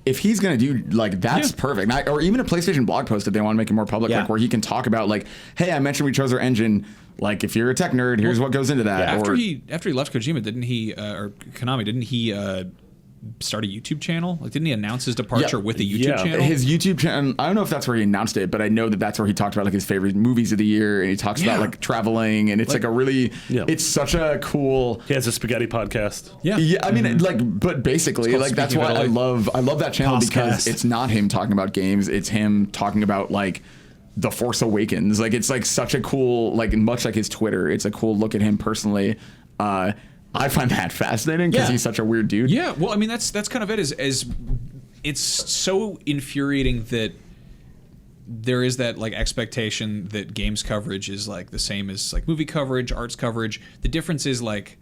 if he's gonna do like that's perfect. Or even a PlayStation blog post if they want to make it more public, like where he can talk about like, hey, I mentioned we chose our engine. Like if you're a tech nerd, here's what goes into that. Yeah, after he left Kojima, didn't he or Konami? Didn't he start a YouTube channel? Like, didn't he announce his departure with a YouTube channel? His YouTube channel. I don't know if that's where he announced it, but I know that that's where he talked about like his favorite movies of the year, and he talks about like traveling, and it's like a really. It's such a cool. He has a spaghetti podcast. Yeah. I mean, but basically, like that's why I love that channel because it's not him talking about games. It's him talking about like The Force Awakens. Like it's like such a cool, like much like his Twitter. It's a cool look at him personally. I find that fascinating because he's such a weird dude. Yeah, well, I mean that's kind of it. As it's so infuriating that there is that like expectation that games coverage is like the same as like movie coverage, arts coverage. The difference is like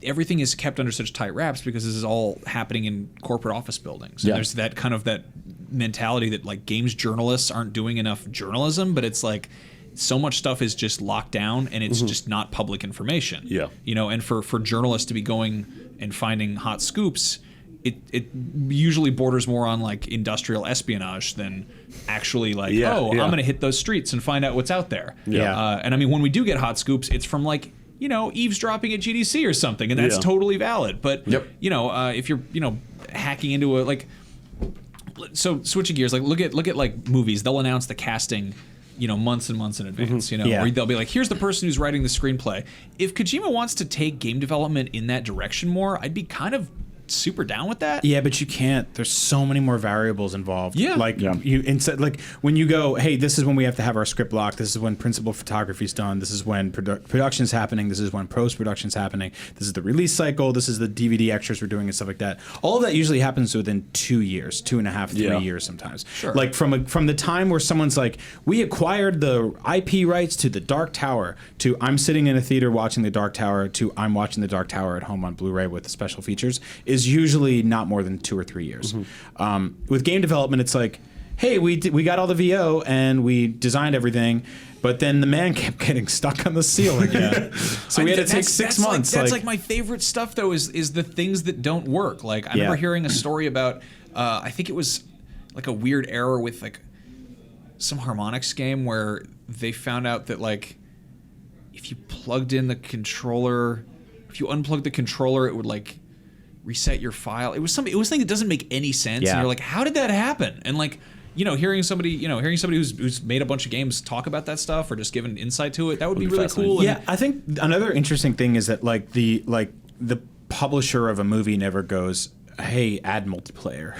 everything is kept under such tight wraps because this is all happening in corporate office buildings. And there's that kind of that mentality that like games journalists aren't doing enough journalism, but it's like so much stuff is just locked down and it's just not public information. Yeah. You know, and for journalists to be going and finding hot scoops, it usually borders more on like industrial espionage than actually like, I'm going to hit those streets and find out what's out there. Yeah. And I mean, when we do get hot scoops, it's from like, you know, eavesdropping at GDC or something, and that's totally valid. But, you know, if you're, you know, hacking into a, like, so switching gears, like look at like movies, they'll announce the casting, you know, months and months in advance, you know, or they'll be like, here's the person who's writing the screenplay. If Kojima wants to take game development in that direction more, I'd be kind of super down with that. Yeah, but you can't. There's so many more variables involved. Yeah. Like you instead, like when you go, hey, this is when we have to have our script locked. This is when principal photography's done. This is when production's happening. This is when post production's happening. This is the release cycle. This is the DVD extras we're doing and stuff like that. All of that usually happens within 2 years, 2.5, 3 years sometimes. Sure. Like from the time where someone's like, we acquired the IP rights to the Dark Tower, to I'm sitting in a theater watching the Dark Tower, to I'm watching the Dark Tower at home on Blu-ray with the special features, is usually not more than 2 or 3 years. With game development, it's like, hey, we got all the VO and we designed everything, but then the man kept getting stuck on the ceiling. So we had to take 6 months. That's like my favorite stuff, though, is the things that don't work. Like, I remember hearing a story about, I think it was like a weird error with like some harmonics game where they found out that like if you plugged in the controller, if you unplugged the controller, it would like reset your file. It was something that doesn't make any sense. And you're like, how did that happen? And like, you know, hearing somebody who's made a bunch of games talk about that stuff or just give an insight to it, that would be really cool. Yeah, I think another interesting thing is that like the publisher of a movie never goes, hey, add multiplayer.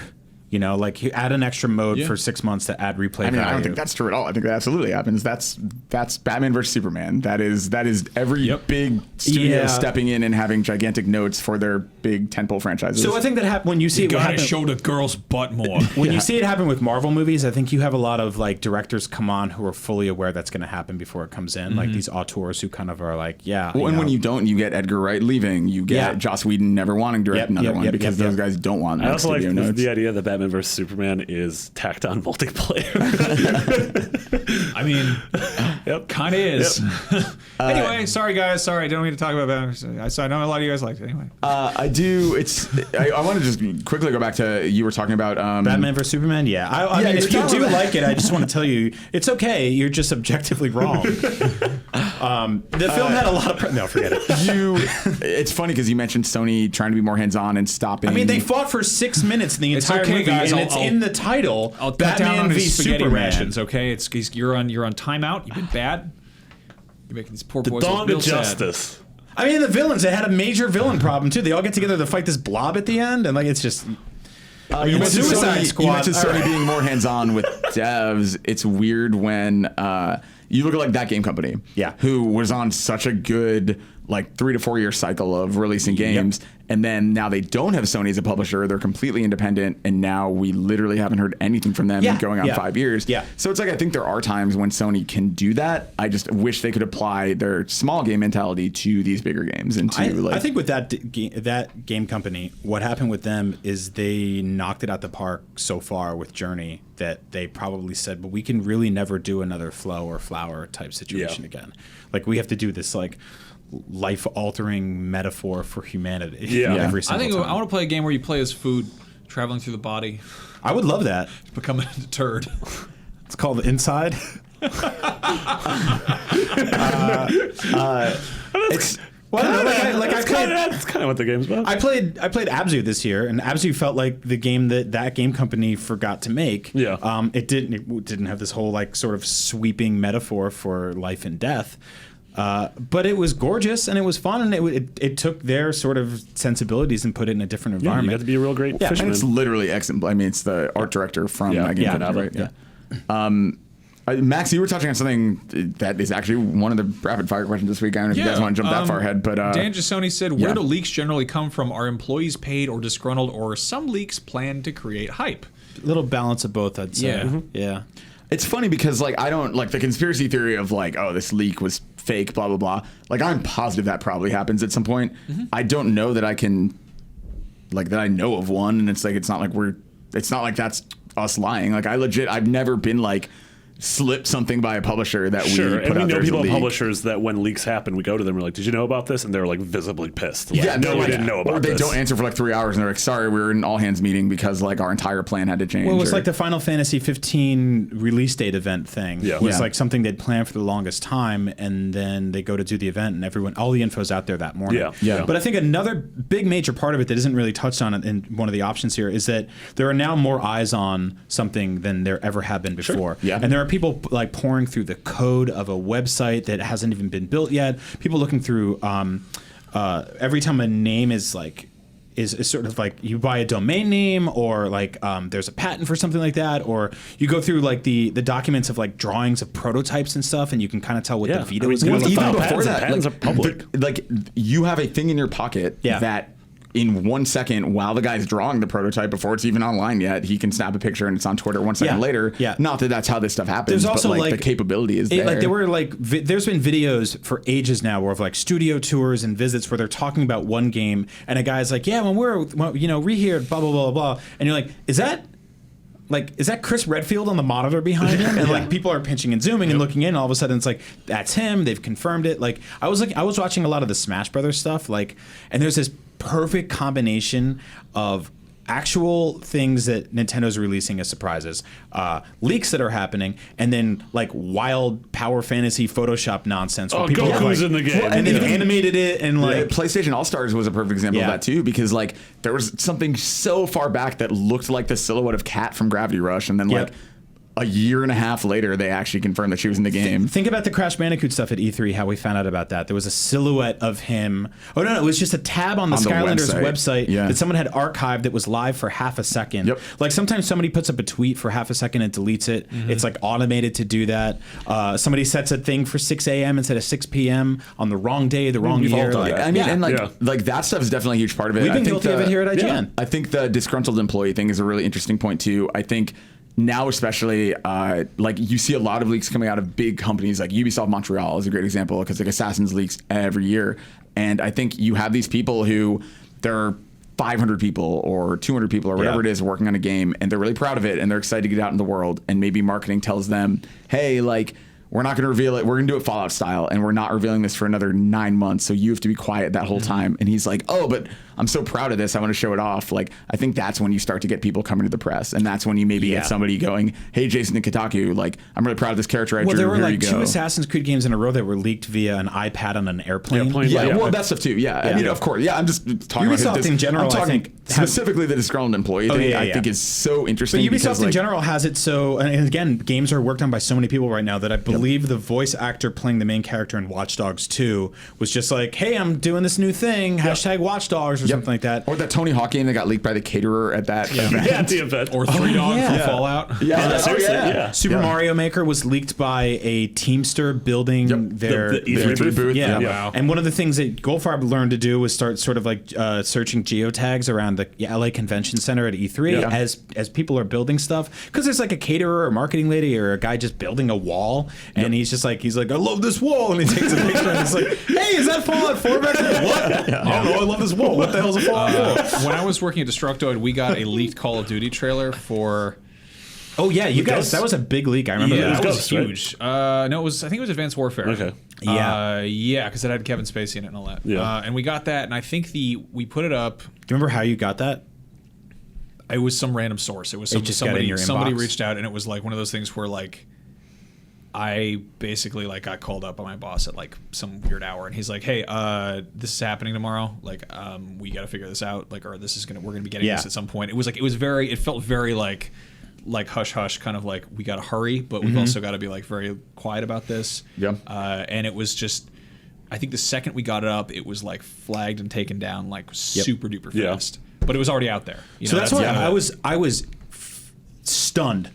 You know, like you add an extra mode for 6 months to add replay value. I don't think that's true at all. I think that absolutely happens. That's Batman versus Superman. That is every big studio stepping in and having gigantic notes for their big tentpole franchises. So I think that happen when you see you it gotta happen. show the girl's butt more. When you see it happen with Marvel movies, I think you have a lot of like directors come on who are fully aware that's going to happen before it comes in. Like these auteurs who kind of are like, well, and when you don't, you get Edgar Wright leaving. You get Joss Whedon never wanting to direct another one because those guys don't want. I also like the idea that Batman vs Superman is tacked on multiplayer. I mean, kind of is. Anyway, sorry guys. Sorry, I don't mean to talk about Batman. I know a lot of you guys liked it. Anyway, I do. I want to just quickly go back to you were talking about Batman vs Superman. Yeah, I mean, if you do like it, I just want to tell you, it's okay. You're just objectively wrong. The film had a lot of no, forget it. It's funny because you mentioned Sony trying to be more hands-on and stopping. I mean, they fought for 6 minutes in the entire movie, guys, and it's in the title. I'll cut down Batman on v his spaghetti Superman. rations. Okay, you're on timeout. You've been bad. You're making these poor The boys dawn real of sad. justice. I mean, the villains, they had a major villain problem, too. They all get together to fight this blob at the end, and like it's just... You mentioned Suicide Squad. You mentioned Sony being more hands-on with devs. It's weird when you look at like that game company, who was on such a good like 3 to 4 year cycle of releasing games, and then now they don't have Sony as a publisher. They're completely independent, and now we literally haven't heard anything from them in going on 5 years. So it's like I think there are times when Sony can do that. I just wish they could apply their small game mentality to these bigger games. And I think with that game company, what happened with them is they knocked it out the park so far with Journey that they probably said, but we can really never do another Flow or Flower type situation again. Like we have to do this like life-altering metaphor for humanity. Every single time. I want to play a game where you play as food traveling through the body, I would love that. becoming a turd. It's called Inside. it's That's kind of what the game's about. I played Abzu this year, and Abzu felt like the game that game company forgot to make. It didn't have this whole like sort of sweeping metaphor for life and death. But it was gorgeous and it was fun, and it took their sort of sensibilities and put it in a different environment. You got to be a real great fisherman. And it's literally excellent. I mean, it's the art director from that game, right? Max, you were touching on something that is actually one of the rapid fire questions this week. I don't know if you guys want to jump that far ahead, but Dan Gisoni said, "Where do leaks generally come from? Are employees paid or disgruntled, or some leaks planned to create hype?" A little balance of both, I'd say. Yeah. It's funny because like I don't like the conspiracy theory of like, oh, this leak was fake, blah blah blah. Like I'm positive that probably happens at some point. I don't know that I can like that I know of one, and it's not like that's us lying. Like I've never been like, slip something by a publisher that Sure, we and put we out know there as a people at leak. publishers that when leaks happen, we go to them, we're like, did you know about this? And they're like visibly pissed. Like, Yeah, no, we like, didn't know about or they this. don't answer for like 3 hours, and they're like, "Sorry, we were in an all hands meeting because like our entire plan had to change." Well, it was or- like the Final Fantasy 15 release date event thing. Yeah. It was Yeah. like something they'd planned for the longest time, and then they go to do the event, and all the info's out there that morning. Yeah. But I think another big major part of it that isn't really touched on in one of the options here is that there are now more eyes on something than there ever have been before. Yeah. And there are people like pouring through the code of a website that hasn't even been built yet. People looking through every time a name is sort of like you buy a domain name or like there's a patent for something like that, or you go through like the documents of like drawings of prototypes and stuff, and you can kind of tell what the Vita is going to look even like. before patents that, are public. like you have a thing in your pocket Yeah. that in 1 second, while the guy's drawing the prototype before it's even online yet, he can snap a picture and it's on Twitter 1 second Yeah. later. Yeah. Not that that's how this stuff happens, There's but also, like the like, capability is there. Like there were like there's been videos for ages now where of like studio tours and visits where they're talking about one game, and a guy's like, yeah, when we're reheared, blah blah blah blah, and you're like, is that Chris Redfield on the monitor behind him? And like people are pinching and zooming and looking in, and all of a sudden it's like, that's him. They've confirmed it. Like I was watching a lot of the Smash Brothers stuff, like, and there's this perfect combination of actual things that Nintendo's releasing as surprises, leaks that are happening, and then like wild Power Fantasy Photoshop nonsense. Oh, where people are Goku's like, in the game. "What?" And they've animated it, and like PlayStation All Stars was a perfect example Yeah. of that too, because like there was something so far back that looked like the silhouette of Kat from Gravity Rush, and then Yep. like a year and a half later, they actually confirmed that she was in the game. Think about the Crash Bandicoot stuff at E3, how we found out about that. There was a silhouette of him. Oh, no, it was just a tab on the On the Skylanders website. website Yeah. that someone had archived that was live for half a second. Yep. Like sometimes somebody puts up a tweet for half a second and deletes it. It's like automated to do that. Somebody sets a thing for 6 a.m. instead of 6 p.m. on the wrong day, the wrong we've all year. done Like, that. I mean, yeah. and like Yeah. like that stuff is definitely a huge part of it. We've I been think guilty of it here at IGN. I think the disgruntled employee thing is a really interesting point too. I think now especially like you see a lot of leaks coming out of big companies like Ubisoft Montreal is a great example, because like Assassin's leaks every year, and I think you have these people who there are 500 people or 200 people or whatever Yeah. it is working on a game, and they're really proud of it and they're excited to get out in the world, and maybe marketing tells them, hey, like, we're not going to reveal it. We're going to do it Fallout style, and we're not revealing this for another 9 months. So you have to be quiet that whole time. And he's like, oh, but I'm so proud of this. I want to show it off. Like, I think that's when you start to get people coming to the press, and that's when you maybe get somebody going, hey, Jason and Kotaku, like, I'm really proud of this character I Well, drew. there were Here like you 2 go. Assassin's Creed games in a row that were leaked via an iPad on an airplane. Yeah, well, that stuff too. Yeah, I mean, of course. Yeah, I'm just talking Ubisoft about in general, I'm talking I think, specifically the disgruntled employee thing. yeah, I yeah. think is so But interesting. Ubisoft because, in like, general has it so, and again, games are worked on by so many people right now that I believe the voice actor playing the main character in Watch Dogs 2 was just like, hey, I'm doing this new thing, hashtag Watch Dogs or something like that. Or that Tony Hawk game that got leaked by the caterer at that event. Yeah, at the event. Or Three Dog yeah. from Fallout. Yeah, seriously, yeah. Super Mario Maker was leaked by a Teamster building their The E3 booth. Yeah. Yeah. And one of the things that Goldfarb learned to do was start sort of like searching geotags around the LA Convention Center at E3 Yeah. as people are building stuff. Because there's like a caterer or a marketing lady or a guy just building a wall, and he's like, I love this wall, and he takes a picture and it's like, hey, is that Fallout 4 back there? What? I don't know. I love this wall. What the hell's a Fallout 4? When I was working at Destructoid, we got a leaked Call of Duty trailer for. Oh yeah, you guys. Ghost? That was a big leak. I remember Yeah, that. it was Ghost, right? huge. No, it was. I think it was Advanced Warfare. Okay. Yeah. Yeah, because it had Kevin Spacey in it and all that. Yeah. And we got that, and I think we put it up. Do you remember how you got that? It was some random source. It was just got in your somebody inbox? reached out, and it was like one of those things where like I basically like got called up by my boss at like some weird hour, and he's like, "Hey, this is happening tomorrow. Like, we got to figure this out. Like, or we're gonna be getting Yeah. this at some point." It felt very like hush hush, kind of like we got to hurry, but we've also got to be like very quiet about this. Yeah. And it was just. I think the second we got it up, it was like flagged and taken down like super duper Yeah. fast. But it was already out there. You So know, that's why kind of- I was stunned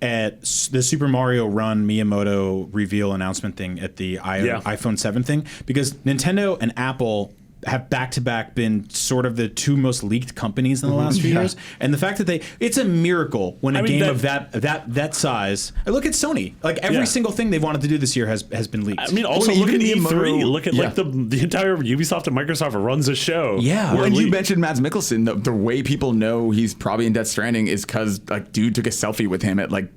at the Super Mario Run Miyamoto reveal announcement thing at the iPhone 7 thing, because Nintendo and Apple have back-to-back been sort of the two most leaked companies in the last few years, and the fact that it's a miracle when a mean, game that- of that size. Look at Sony; like every single thing they've wanted to do this year has been leaked. I mean, also Well, look at even E3. Miyamoto- Look at like the entire Ubisoft and Microsoft runs a show. Yeah. Where And you we- mentioned Mads Mikkelsen. The way people know he's probably in Death Stranding is because like dude took a selfie with him at like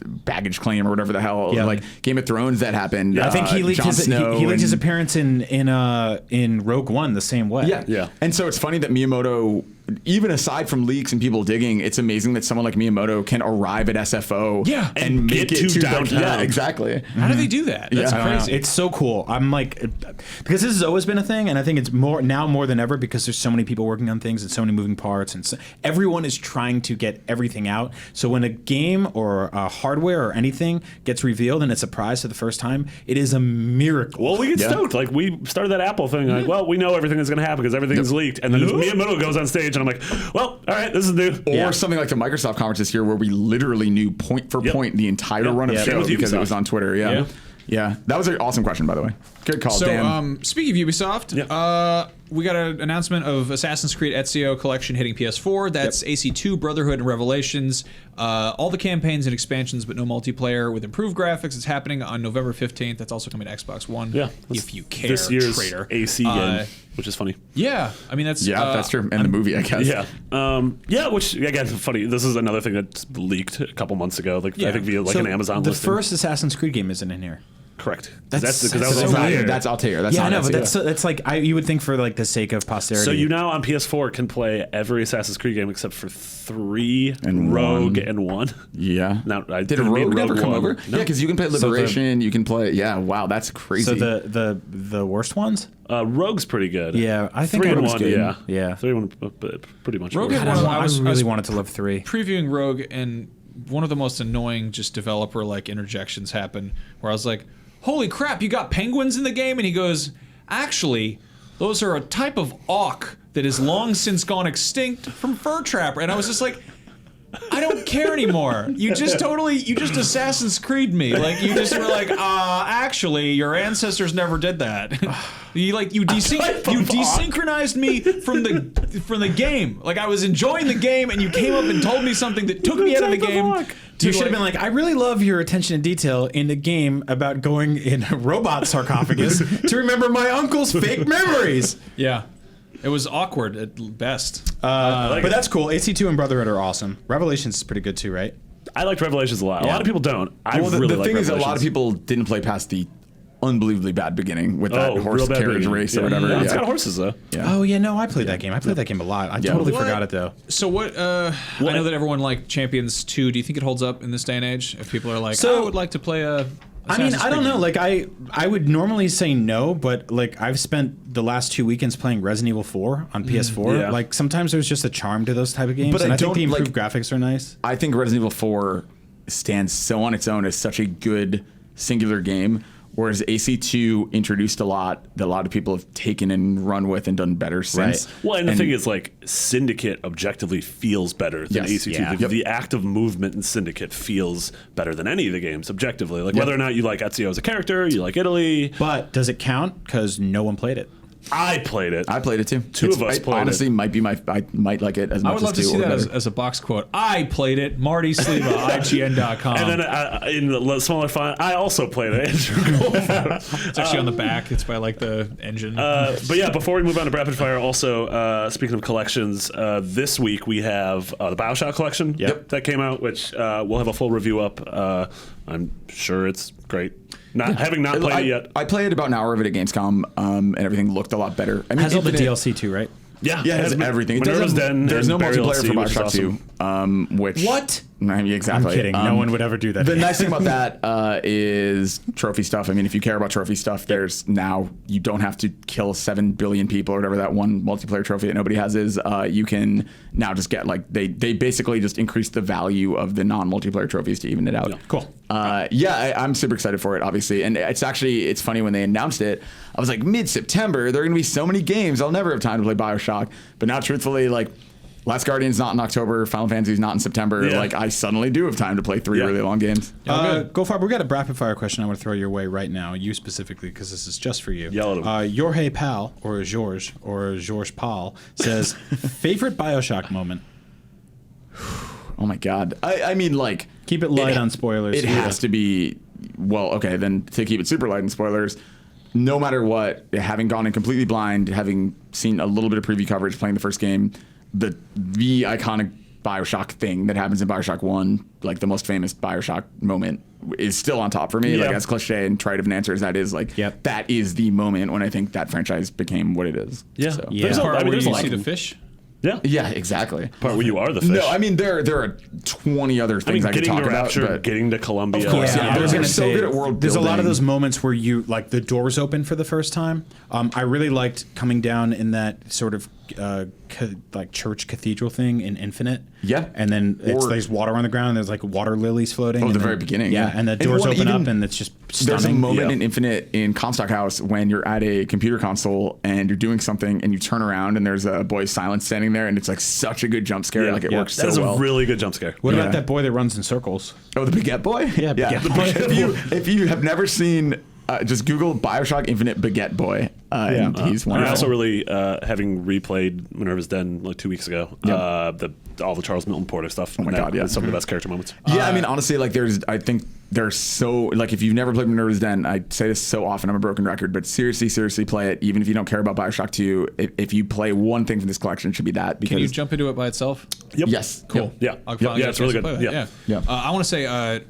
baggage claim or whatever the hell. Yeah. Like Game of Thrones that happened. I think he leaked Jon his Snow he leaked his and- appearance in Rogue One the same way. Yeah. And so it's funny that Miyamoto, even aside from leaks and people digging, it's amazing that someone like Miyamoto can arrive at SFO Yeah. and make get it to downtown. downtown. Yeah, exactly. How do they do that? That's Yeah. I don't crazy. It's so cool. I'm like, because this has always been a thing, and I think it's more than ever because there's so many people working on things and so many moving parts, and so, everyone is trying to get everything out. So when a game or hardware or anything gets revealed and it's a surprise for the first time, it is a miracle. Well, we get Yeah. stoked. Like, we started that Apple thing. Like, well, we know everything is going to happen because everything's leaked. And then Miyamoto goes on stage, and I'm like, well, all right, this is new. Or something like the Microsoft conference this year where we literally knew point for point the entire run of Same show with because it Ubisoft. was on Twitter. Yeah. Yeah. That was an awesome question, by the way. Good call, So, Dan. speaking of Ubisoft, we got an announcement of Assassin's Creed Ezio Collection hitting PS4. That's AC2, Brotherhood, and Revelations. All the campaigns and expansions, but no multiplayer with improved graphics. It's happening on November 15th. That's also coming to Xbox One. Yeah. If you care, This year's traitor. AC game, which is funny. Yeah, I mean that's That's true. And the movie, I guess. Yeah. Which again, funny. This is another thing that's leaked a couple months ago. Like I think via like an Amazon the listing. first Assassin's Creed game isn't in here. Correct. That's because that was so Altair. weird. That's Altair. That's Yeah, I not know, but Ezio. that's like you would think for like the sake of posterity. So you now on PS4 can play every Assassin's Creed game except for 3 And Rogue 1. and 1. Yeah. Now, I Did didn't mean Rogue never come 1. over? No. Yeah, because you can play Liberation. You can play. Yeah. Wow, that's crazy. So the worst ones? Rogue's pretty good. Yeah, I think 3 and Rogue's 1. good. Yeah. Yeah. 3 and 1, pretty much. Rogue works. had I, one- want- I was- I I really was- wanted to love 3. previewing Rogue, and one of the most annoying just developer like interjections happened where I was like, holy crap, you got penguins in the game? And he goes, actually, those are a type of auk that has long since gone extinct from Fur Trapper. And I was just like, I don't care anymore. You just Assassin's Creed me. Like, you just were like, actually, your ancestors never did that. You desynchronized me from the game. Like, I was enjoying the game, and you came up and told me something that took me out of the game. You should have been like, I really love your attention to detail in the game about going in a robot sarcophagus to remember my uncle's fake memories. Yeah. It was awkward at best. But that's cool. AC2 and Brotherhood are awesome. Revelations is pretty good too, right? I liked Revelations a lot. A lot of people don't. I well, really the like thing is, a Revelations. lot of people didn't play past the unbelievably bad beginning with that real horse bad carriage beginning. race or Yeah. whatever. Yeah, Yeah. it's got horses though. Oh yeah, no, I played that game. I played that game a lot. I totally What? forgot it though. So what? I know that everyone like Champions 2. Do you think it holds up in this day and age? If people are like, So- I would like to play a. I mean, Assassin's I don't Creed know. game. Like I would normally say no, but like I've spent the last 2 weekends playing Resident Evil 4 on PS4. Yeah. Like sometimes there's just a charm to those type of games, But and I I think the don't, improved graphics are nice. I think Resident Evil 4 stands so on its own as such a good singular game, whereas AC2 introduced a lot that a lot of people have taken and run with and done better since. Right. Well, and the thing is, like, Syndicate objectively feels better than Yes. AC2. Yeah. The act of movement in Syndicate feels better than any of the games objectively. Like, whether or not you like Ezio as a character, you like Italy. But does it count? Because no one played it. I played it. I played it too. Two of us it played honestly it. might be I might like it as much I would love as to 2 see or that better. as a box quote. I played it. Marty Sleva, IGN.com. And then in the smaller font, I also played it. It's actually on the back. It's by like the engine. But yeah, before we move on to Rapid Fire, also speaking of collections, this week we have the BioShock collection that came out, which we'll have a full review up. I'm sure it's great. Having not played it yet. I played about an hour of it at Gamescom, and everything looked a lot better. I mean, Has all the Infinite- DLC too, right? Yeah, Yeah, it has everything. It does Minerva's have- Den there's no and Burial multiplayer at for Sea, which is Bioshock awesome. 2. Which What? I mean, exactly. I'm kidding. No one would ever do that. The nice thing about that is trophy stuff. I mean, if you care about trophy stuff, there's now you don't have to kill 7 billion people or whatever that one multiplayer trophy that nobody has is. You can now just get like they basically just increase the value of the non-multiplayer trophies to even it out. Cool. I'm super excited for it, obviously, and it's funny when they announced it. I was like, mid-September, there are going to be so many games. I'll never have time to play BioShock. But now, truthfully, like. Last Guardian's not in October. Final Fantasy's not in September. Yeah. Like, I suddenly do have time to play 3 really long games. Go Fab. We got a rapid fire question I want to throw your way right now. You specifically, because this is just for you. Yell at him. Jorge Pal or George Paul says favorite BioShock moment. Oh my God. I mean, like, Keep it light on spoilers. It has to be. Well, okay, then to keep it super light on spoilers. No matter what, having gone in completely blind, having seen a little bit of preview coverage, playing the first game, the iconic BioShock thing that happens in BioShock 1, like the most famous BioShock moment, is still on top for me. Yeah. Like, as cliche and trite of an answer as that is, like, Yep. that is the moment when I think that franchise became what it is. Yeah. So. Yeah. There's a, Part I mean, where there's a you lot. see the fish. Yeah. Yeah, exactly. Part where you are the fish. No, I mean there are 20 other I things mean, I could getting talk to about, Rapture, but getting to Columbia. Of course, yeah. I was They're gonna so say, good at world there's a lot of building. those moments where you like the doors open for the first time. I really liked coming down in that sort of like church cathedral thing in Infinite. Yeah. and then there's water on the ground. And there's like water lilies floating. Oh, and the then- very beginning, Yeah, yeah. and the And doors one open even- up, and it's just There's a stunning. moment Yeah. in Infinite in Comstock House when you're at a computer console and you're doing something and you turn around and there's a boy silent standing there and it's like such a good jump scare. Yeah. Like it Yeah. works so That's well. a really good jump scare. What Yeah. about that boy that runs in circles? Oh, the Baguette Boy? Yeah, Baguette Boy. if you have never seen, just Google BioShock Infinite Baguette Boy. And he's And I wonderful. also really, having replayed Minerva's Den like 2 weeks ago, all the Charles Milton Porter stuff. Oh my God, yeah. Some of the best character moments. Yeah, I mean, honestly, like I think there's so, like, if you've never played Minerva's Den, I say this so often, I'm a broken record, but seriously play it. Even if you don't care about BioShock 2, if you play one thing from this collection, it should be that. Because Can you jump into it by itself? Yep. Yes. Cool. Yeah. I'll Yep. finally Yeah, get it's a really chance to good. play that. Yeah. Yeah. I want to say,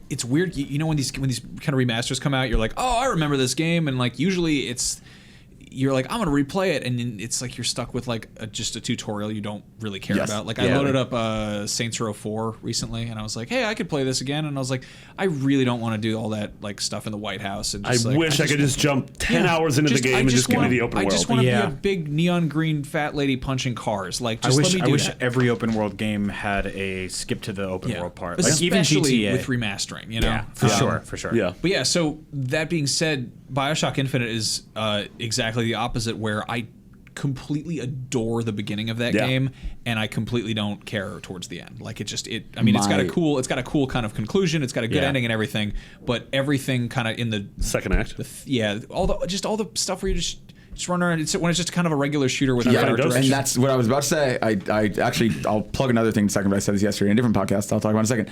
it's weird. You know when these kind of remasters come out, you're like, oh, I remember this game, and like usually you're like, I'm gonna replay it, and then it's like you're stuck with like just a tutorial you don't really care Yes. about. Like Yeah. I loaded up Saints Row 4 recently, and I was like, hey, I could play this again, and I was like, I really don't want to do all that like stuff in the White House. And I just, like, wish I could just jump 10 hours into the game and just give me the open I world. just want to Yeah. be a big neon green fat lady punching cars. Like, I just wish let me do that. every open world game had a skip to the open world part. Like Especially even GTA. with remastering, you know. Yeah, for sure. Yeah. But yeah, so that being said, BioShock Infinite is exactly the opposite, where I completely adore the beginning of that Yeah. game, and I completely don't care towards the end. Like I mean, it's got a cool kind of conclusion. It's got a good Yeah. ending and everything, but everything kind of in the Second act. all the stuff where you just run around. When it's just kind of a regular shooter with Yeah, better Ghost. and direction. that's what I was about to say. I actually, I'll plug another thing in a second, but I said this yesterday in a different podcast. I'll talk about it in a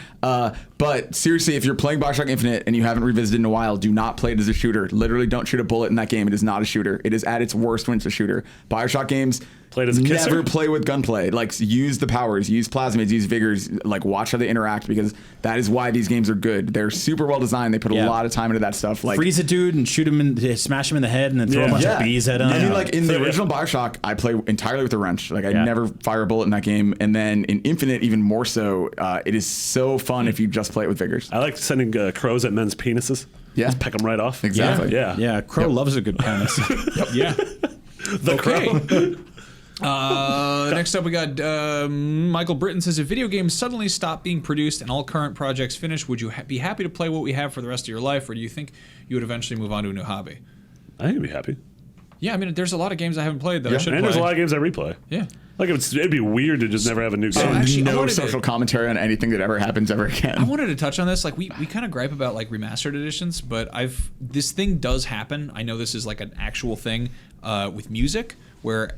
second. But seriously, if you're playing BioShock Infinite and you haven't revisited in a while, do not play it as a shooter. Literally, don't shoot a bullet in that game. It is not a shooter. It is at its worst when it's a shooter. BioShock games, Play it as a kisser? never play with gunplay. Like, use the powers, use plasmids, use vigors. Like, watch how they interact, because that is why these games are good. They're super well designed. They put a Yeah. lot of time into that stuff. Like, Freeze a dude and shoot him and smash him in the head and then throw a bunch of bees at him. I mean, like in the Yeah. original BioShock, I play entirely with a wrench. Like I Yeah. never fire a bullet in that game, and then in Infinite, even more so. It is so fun if you just play it with vigors. I like sending crows at men's penises. Yeah. Just peck them right off. Exactly. Yeah. Yeah, Crow loves a good penis. yeah. The crow. Next up, we got Michael Britton says, if video games suddenly stop being produced and all current projects finish, would you be happy to play what we have for the rest of your life, or do you think you would eventually move on to a new hobby? I think I'd be happy. Yeah, I mean, there's a lot of games I haven't played that I should And play. there's a lot of games I replay. Yeah. Like it'd be weird to just never have a new game. actually, I no wanted to- social commentary on anything that ever happens ever again. I wanted to touch on this. Like we kind of gripe about like remastered editions, but this thing does happen. I know this is like an actual thing with music where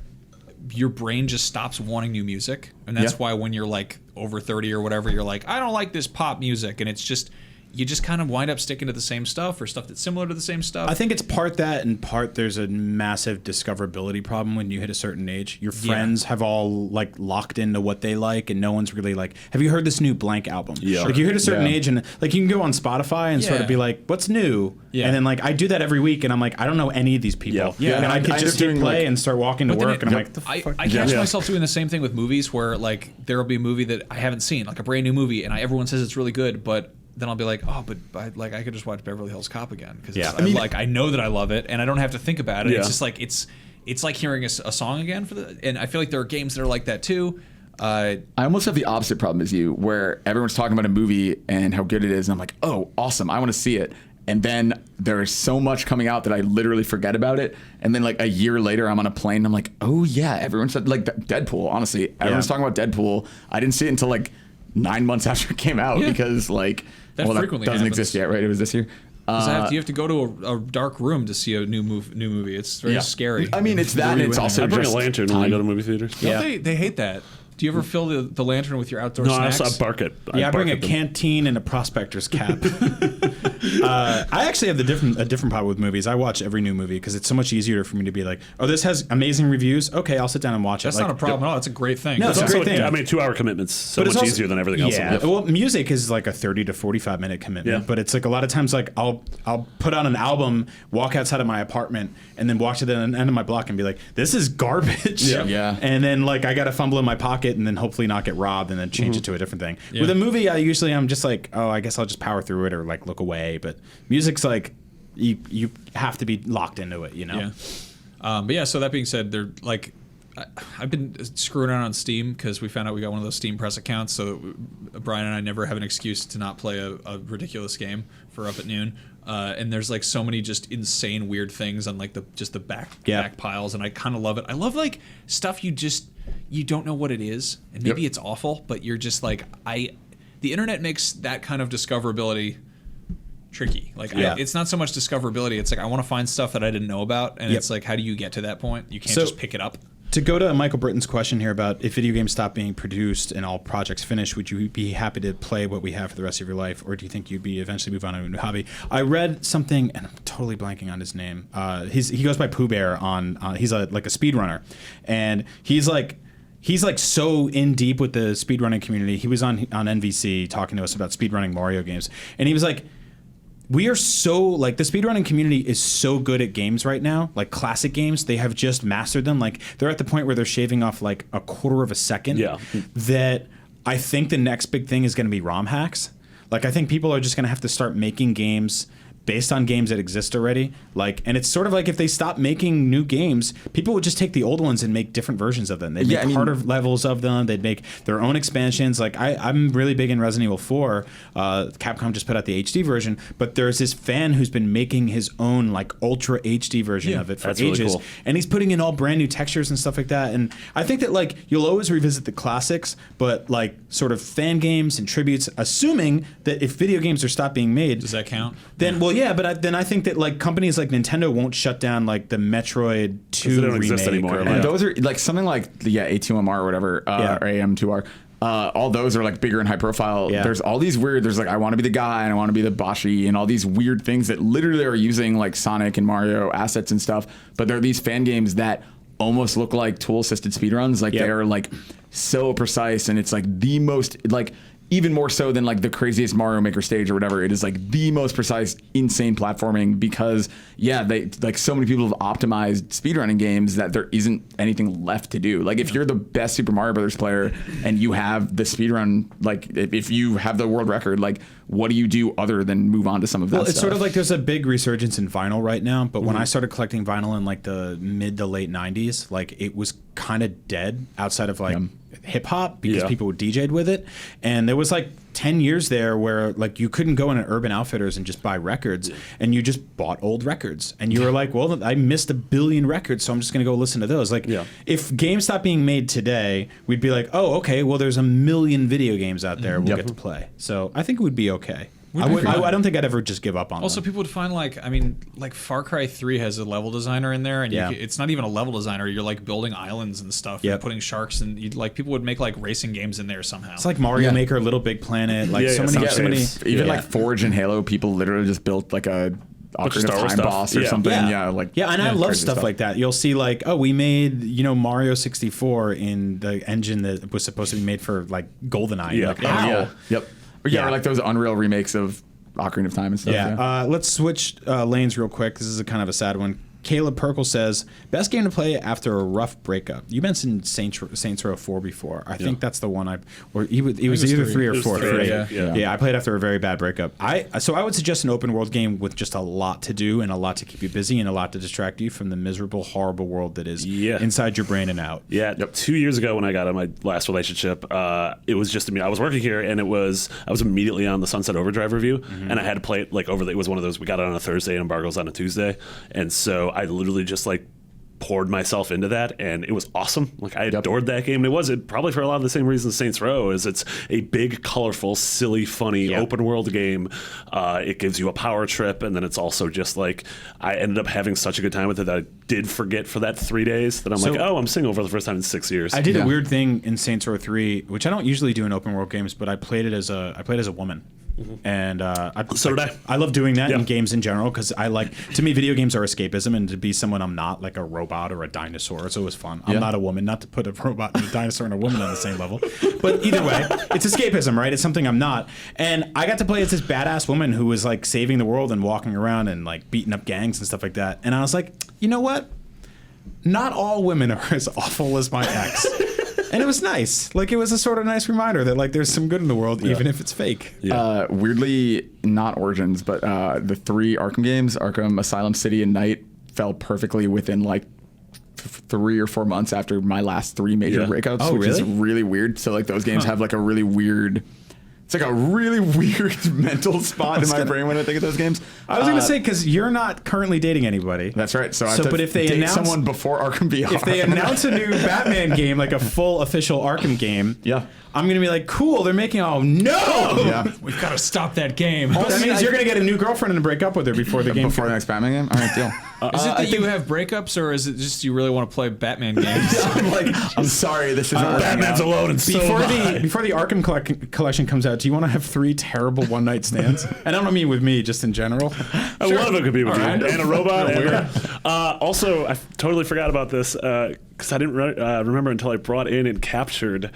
your brain just stops wanting new music, and that's Yeah. why when you're like over 30 or whatever, you're like, I don't like this pop music, and it's just you just kind of wind up sticking to the same stuff or stuff that's similar to the same stuff. I think it's part that and part there's a massive discoverability problem when you hit a certain age. Your friends have all like locked into what they like, and no one's really like, have you heard this new blank album? Yeah. Like you hit a certain Yeah. age and like you can go on Spotify and sort Yeah. of be like, what's new? Yeah. And then like I do that every week and I'm like, I don't know any of these people. Yeah. And I I could end just up hit doing, play like- and start walking to But then work it- and I'm Yep. like, the I fuck? catch Yeah. myself doing the same thing with movies where like there will be a movie that I haven't seen, like a brand new movie, and everyone says it's really good, but then I'll be like, oh, but I could just watch Beverly Hills Cop again because Yeah. I know that I love it and I don't have to think about it. Yeah. It's just like it's like hearing a song again and I feel like there are games that are like that too. I almost have the opposite problem as you, where everyone's talking about a movie and how good it is, and I'm like, oh, awesome, I want to see it. And then there is so much coming out that I literally forget about it. And then like a year later, I'm on a plane, and I'm like, oh yeah, everyone said like Deadpool. Honestly, everyone's talking about Deadpool. I didn't see it until like 9 months after it came out Yeah. because like, That that frequently doesn't happens. exist yet, right? It was this year. You have to go to a dark room to see a new movie. It's very scary. I mean, it's that, and it's also I bring just a lantern when I time. go to movie theaters. Don't they hate that. Do you ever fill the lantern with your outdoor No, snacks? I bark it. Yeah, I bring a bark at them. canteen and a prospector's cap. I actually have a different problem with movies. I watch every new movie because it's so much easier for me to be like, oh, this has amazing reviews. Okay, I'll sit down and watch That's it. not a problem at all. That's a great thing. No, It's it's a also, great thing. I mean, 2-hour commitments so But it's much also- easier than everything else. Yeah, in life. well, music is like a 30 to 45 minute commitment, Yeah. but it's like a lot of times like I'll put on an album, walk outside of my apartment, and then watch it at the end of my block and be like, this is garbage. Yeah. And then like I got to fumble in my pocket and then hopefully not get robbed and then change it to a different thing. With a movie, I'm just like, oh, I guess I'll just power through it or like look away. But music's like you have to be locked into it, you know. Yeah. But yeah, so that being said, they're like, I've been screwing around on Steam because we found out we got one of those Steam Press accounts, so Brian and I never have an excuse to not play a ridiculous game for up at noon. And there's like so many just insane weird things on like the back piles, and I kind of love it. I love like stuff you don't know what it is, and maybe it's awful, but you're just like the internet makes that kind of discoverability tricky. Like it's not so much discoverability, it's like I want to find stuff that I didn't know about, and it's like, how do you get to that point? You can't just pick it up. To go to Michael Britton's question here about if video games stop being produced and all projects finish, would you be happy to play what we have for the rest of your life, or do you think you'd be eventually move on to a new hobby? I read something, and I'm totally blanking on his name. He goes by Pooh Bear on. He's like a speedrunner, and he's like so in deep with the speedrunning community. He was on NVC talking to us about speedrunning Mario games, and he was like, we are so, like, the speedrunning community is so good at games right now, like classic games. They have just mastered them. Like, they're at the point where they're shaving off like a quarter of a second. Yeah. That I think the next big thing is going to be ROM hacks. Like, I think people are just going to have to start making games based on games that exist already. Like, and it's sort of like if they stop making new games, people would just take the old ones and make different versions of them. They'd make harder levels of them. They'd make their own expansions. Like, I'm really big in Resident Evil 4. Capcom just put out the HD version, but there's this fan who's been making his own like ultra HD version of it for that's really ages. cool. And he's putting in all brand new textures and stuff like that. And I think that like you'll always revisit the classics, but like sort of fan games and tributes, assuming that if video games are stopped being made, Does that count? then but then I think that like companies like Nintendo won't shut down like the Metroid 2 they don't remake exist anymore. or, Yeah. And those are like something like A2MR or whatever, or AM2R. All those are like bigger and high profile. Yeah. There's all these weird. There's like I want to be the guy and I want to be the Bashi and all these weird things that literally are using like Sonic and Mario assets and stuff. But there are these fan games that almost look like tool assisted speedruns. Like they are like so precise, and it's like the most like. Even more so than like the craziest Mario Maker stage or whatever. It is like the most precise, insane platforming because they like so many people have optimized speedrunning games that there isn't anything left to do. Like if you're the best Super Mario Brothers player and you have the speedrun, like if you have the world record, like what do you do other than move on to some of that Well, it's stuff? sort of like there's a big resurgence in vinyl right now, but when I started collecting vinyl in like the mid to late 90s, like it was kind of dead outside of like hip hop because people DJ'd with it. And there was like 10 years there where like you couldn't go in an Urban Outfitters and just buy records, and you just bought old records, and you were like, well, I missed 1 billion records, so I'm just going to go listen to those. Like if games stopped being made today, we'd be like, oh, okay, well, there's 1 million video games out there we'll get to play. So I think it would be okay. I don't think I'd ever just give up on Also, them. people would find like Far Cry 3 has a level designer in there, and it's not even a level designer. You're like building islands and stuff, and putting sharks, and like people would make like racing games in there somehow. It's like Mario Maker, Little Big Planet, like so many. Even like Forge and Halo, people literally just built like a Ocarina of Time boss or something. And I love stuff like that. You'll see like, oh, we made Mario 64 in the engine that was supposed to be made for like GoldenEye. Yeah. Like, wow. Or like those Unreal remakes of Ocarina of Time and stuff. Let's switch lanes real quick. This is kind of a sad one. Caleb Perkle says, best game to play after a rough breakup. You mentioned Saints Row 4 before. I think that's the one it was either 3 or 4. Yeah, I played after a very bad breakup. So I would suggest an open world game with just a lot to do and a lot to keep you busy and a lot to distract you from the miserable, horrible world that is inside your brain and out. Yeah, 2 years ago when I got out of my last relationship, it was just I was working here, and I was immediately on the Sunset Overdrive review, and I had to play it like it was one of those, we got it on a Thursday and embargo's on a Tuesday, and so I literally just like poured myself into that, and it was awesome. Like, I adored that game. And it probably for a lot of the same reasons Saints Row is. It's a big, colorful, silly, funny open world game. It gives you a power trip, and then it's also just like, I ended up having such a good time with it that I did forget for that 3 days that I'm like, oh, I'm single for the first time in 6 years. I did a weird thing in Saints Row 3, which I don't usually do in open world games, but I played as a woman. And so did I. I love doing that in games in general because to me, video games are escapism, and to be someone I'm not, like a robot or a dinosaur, it's always fun. I'm not a woman, not to put a robot and a dinosaur and a woman on the same level, but either way, it's escapism, right? It's something I'm not, and I got to play as this badass woman who was like saving the world and walking around and like beating up gangs and stuff like that. And I was like, you know what? Not all women are as awful as my ex. And it was nice. Like, it was a sort of nice reminder that, like, there's some good in the world, even if it's fake. Weirdly, not Origins, but the 3 Arkham games, Arkham Asylum, City, and Night, fell perfectly within, like, 3 or 4 months after my last 3 major breakups, which is really weird. So, like, those games have, like, a really weird... It's like a really weird mental spot in my brain when I think of those games. I was going to say, because you're not currently dating anybody. That's right. So I have to date someone before Arkham VR. If they announce a new Batman game, like a full official Arkham game, I'm going to be like, cool, they're making, oh no! We've got to stop that game. That means you're going to get a new girlfriend and break up with her before the game. Before the next Batman game? All right, deal. Is it that you have breakups, or is it just you really want to play Batman games? I'm sorry, this isn't Batman's alone and so before the Arkham collection comes out, do you want to have 3 terrible one-night stands? And I don't mean with me, just in general. One of them could be with you. And a robot. Also, I totally forgot about this because I didn't remember until I brought in and captured.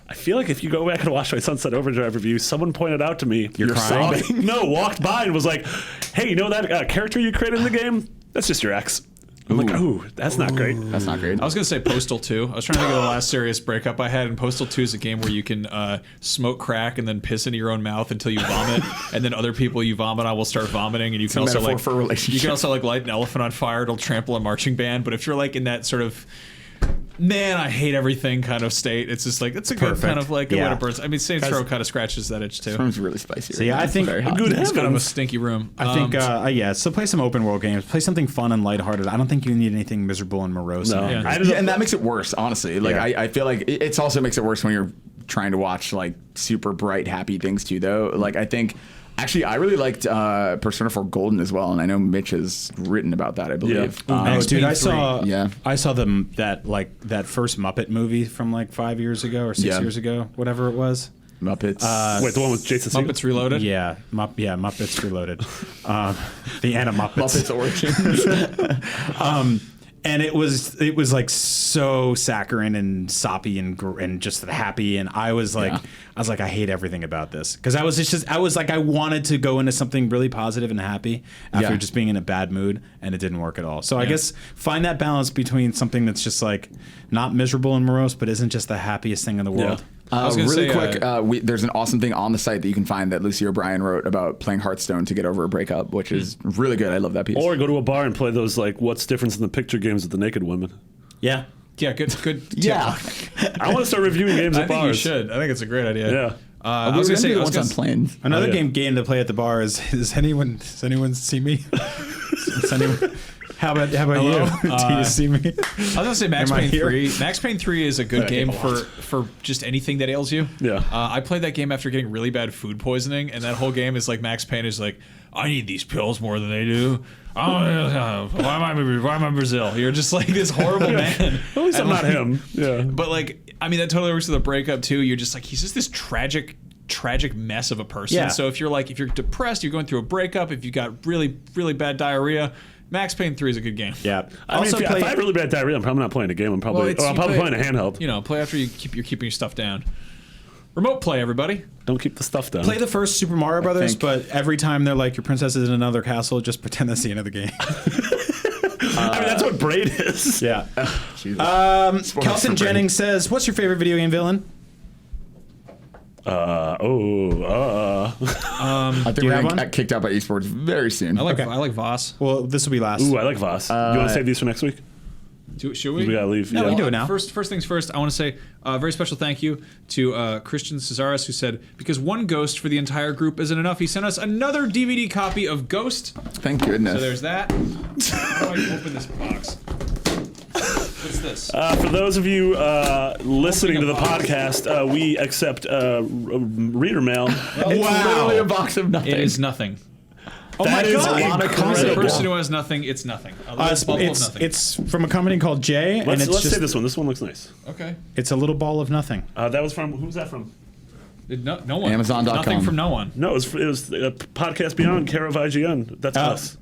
I feel like if you go back and watch my Sunset Overdrive review, someone pointed out to me, You're crying? sobbing. No, walked by and was like, hey, you know that character you created in the game? That's just your ex. I'm like, ooh, that's not great. That's not great. I was going to say Postal 2. I was trying to think of the last serious breakup I had, and Postal 2 is a game where you can smoke crack and then piss into your own mouth until you vomit, and then other people you vomit on will start vomiting, and you can also for a relationship. You can also like light an elephant on fire, it'll trample a marching band, but if you're like in that sort of man, I hate everything kind of state, it's just like, it's a good kind of like good way to burn. I mean, Saints Row kind of scratches that itch too. This room's really spicy. So I think it's kind of a stinky room. I think so play some open world games, play something fun and lighthearted. I don't think you need anything miserable and morose. No. And that makes it worse, honestly. Like I feel like it also makes it worse when you're trying to watch like super bright, happy things too, though. Like I think. Actually, I really liked Persona 4 Golden as well, and I know Mitch has written about that, I believe. Dude, I saw that first Muppet movie from like 5 years ago or 6 years ago, whatever it was. Muppets. Wait, the one with Jason Segel? Muppets Reloaded? Yeah, Muppets Reloaded. The Anna Muppets. Muppets Origins. And it was like so saccharine and soppy and just happy, and I was like I hate everything about this because I was like I wanted to go into something really positive and happy after just being in a bad mood, and it didn't work at all. So I guess find that balance between something that's just like not miserable and morose, but isn't just the happiest thing in the world. Really quick, there's an awesome thing on the site that you can find that Lucy O'Brien wrote about playing Hearthstone to get over a breakup, which is really good. I love that piece. Or go to a bar and play those like what's difference in the picture games with the naked women. Yeah. Yeah, good tip. Yeah. I want to start reviewing games at I think bars. you should. I think it's a great idea. Yeah. I was gonna say on planes. Another game to play at the bar is does anyone see me? How about you? Do you see me? I was gonna say Max Payne 3. Max Payne 3 is a good game for just anything that ails you. Yeah. I played that game after getting really bad food poisoning, and that whole game is like Max Payne is like, I need these pills more than they do. Oh, why am I Brazil? You're just like this horrible man. At least I'm not him. Yeah. But like, I mean, that totally works with a breakup too. You're just like, he's just this tragic mess of a person. Yeah. So if you're depressed, you're going through a breakup, if you got really, really bad diarrhea, Max Payne 3 is a good game. Yeah. I mean, if I have really bad diarrhea, I'm probably not playing a game. I'm probably playing a handheld. You know, play after you're keeping your stuff down. Remote play, everybody. Don't keep the stuff down. Play the first Super Mario Brothers, but every time they're like, your princess is in another castle, just pretend that's the end of the game. I mean, that's what Braid is. Yeah. Kelton Jennings says, what's your favorite video game villain? I think do you we're have gonna one? get kicked out by esports very soon. I like Voss. Well, this will be last. Ooh, I like Voss. You want to save these for next week? Should we? We gotta leave. No, we can do it now. First things first, I want to say a very special thank you to Christian Cesaris, who said, because one ghost for the entire group isn't enough, he sent us another DVD copy of Ghost. Thank goodness. So there's that. How do I open this box? What's this? For those of you listening to the podcast, we accept reader mail. It's literally a box of nothing. It is nothing. Oh my is God. incredible. For the person who has nothing, it's nothing. A little bubble of nothing. It's from a company called J, and Let's it's just say this one. This one looks nice. Okay. it's a little ball of nothing. That was from, who was that from? No one. Amazon.com. Nothing from no one. No, it was Podcast Beyond, care of IGN. That's us.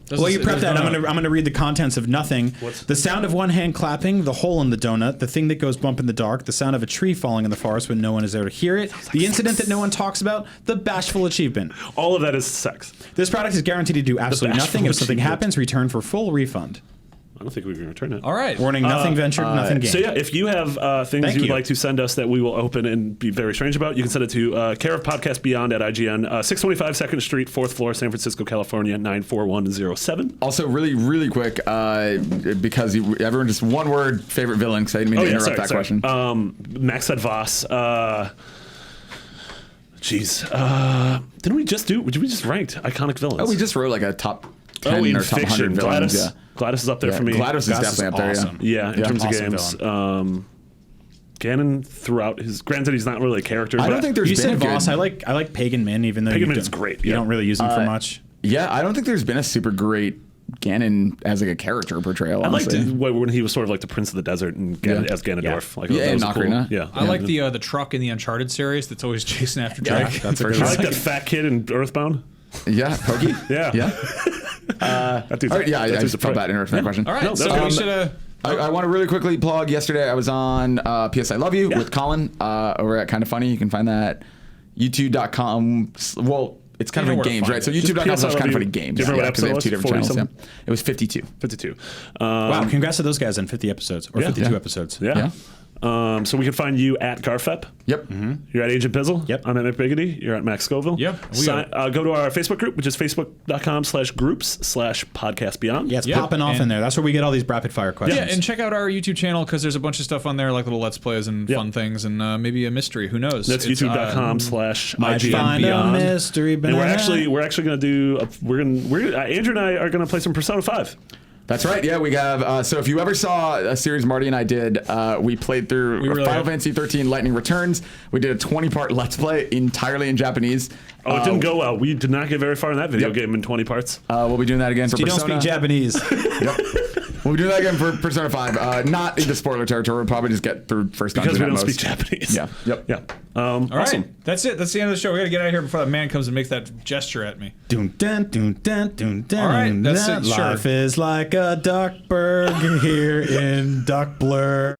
Well, you prep that. I'm to. gonna read the contents of nothing. The sound of one hand clapping, the hole in the donut, the thing that goes bump in the dark, the sound of a tree falling in the forest when no one is there to hear it, the incident that no one talks about, the bashful achievement. All of that is sex. This product is guaranteed to do absolutely nothing. If something happens, return for full refund. I don't think we can return it. All right. Warning: nothing ventured, nothing gained. So yeah, if you have things Thank you would you. like to send us that we will open and be very strange about, you can send it to care of Podcast Beyond at IGN, 625 2nd Street, 4th floor, San Francisco, California, 94107. Also, really quick, because everyone just one word favorite villain. Because I didn't mean to interrupt that question. Max said Voss. Didn't we just do? We just ranked iconic villains? Oh, we just wrote like a top 10 in or top 100 fiction. villains. Gladys. Gladys is up there for me. Gladys is definitely up there. awesome. Yeah, in terms of Awesome games. Ganon throughout his. Granted, he's not really a character. I but don't think there's You been said a good, Voss. I like Pagan Min, even though Pagan you Min's don't- great, You yeah. don't really use him for much. Yeah, I don't think there's been a super great Ganon as like a character portrayal. I liked Honestly. it when he was sort of like the Prince of the Desert and as Ganondorf. Like, Yeah, that was in cool. Ocarina. Yeah, I like the truck in the Uncharted series that's always chasing after Yeah, Drake. That's a for good I sure. like that fat kid in Earthbound. Yeah, Pokey. Yeah. Yeah. That dude's All right, yeah, I that dude's just a felt prick. bad interrupting that question. All right, No, so that's we should. I want to really quickly plug. Yesterday, I was on PS I Love You with Colin over at Kind of Funny. You can find that youtube.com. Well, it's kind You of know funny where to games, find right? it. So Just youtube.com PS I slash Love Kind of You. Funny games. Do you remember what because they have episode two was? different channels. 40-something? Yeah. It was 52. 52. Wow, congrats to those guys on 50 episodes or 52 Yeah. episodes. Yeah. So we can find you at Garfep. Yep. You're at Agent Pizzle. Yep. I'm at McBiggity. You're at Max Scoville. Yep. Go to our Facebook group, which is facebook.com/groups/podcast beyond. Yeah, it's Yep, popping off in and- there. That's where we get all these rapid fire questions. Yeah, and check out our YouTube channel because there's a bunch of stuff on there, like little Let's Plays and Yep. fun things, and maybe a mystery. Who knows? That's It's, youtube.com/IGN find a Beyond. mystery And banana. we're actually going to do. Andrew and I are going to play some Persona 5. That's right. Yeah, we have. So if you ever saw a series Marty and I did, we played through really Final have. Fantasy 13 Lightning Returns. We did a 20-part Let's Play entirely in Japanese. Oh, it didn't go well. We did not get very far in that video game in 20 parts. We'll be doing that again for You don't Persona. speak Japanese. Yep. We'll be doing that again for Persona 5. Not into spoiler territory. We'll probably just get through first Because we dungeon don't at speak most. Japanese. Yeah. Yep. Yeah. All right, Awesome. that's it. That's the end of the show. We got to get out of here before that man comes and makes that gesture at me. Dun, dun, dun, dun, dun, dun, All right, that's it, sure. Life is like a Duckburg here in Duck Blur.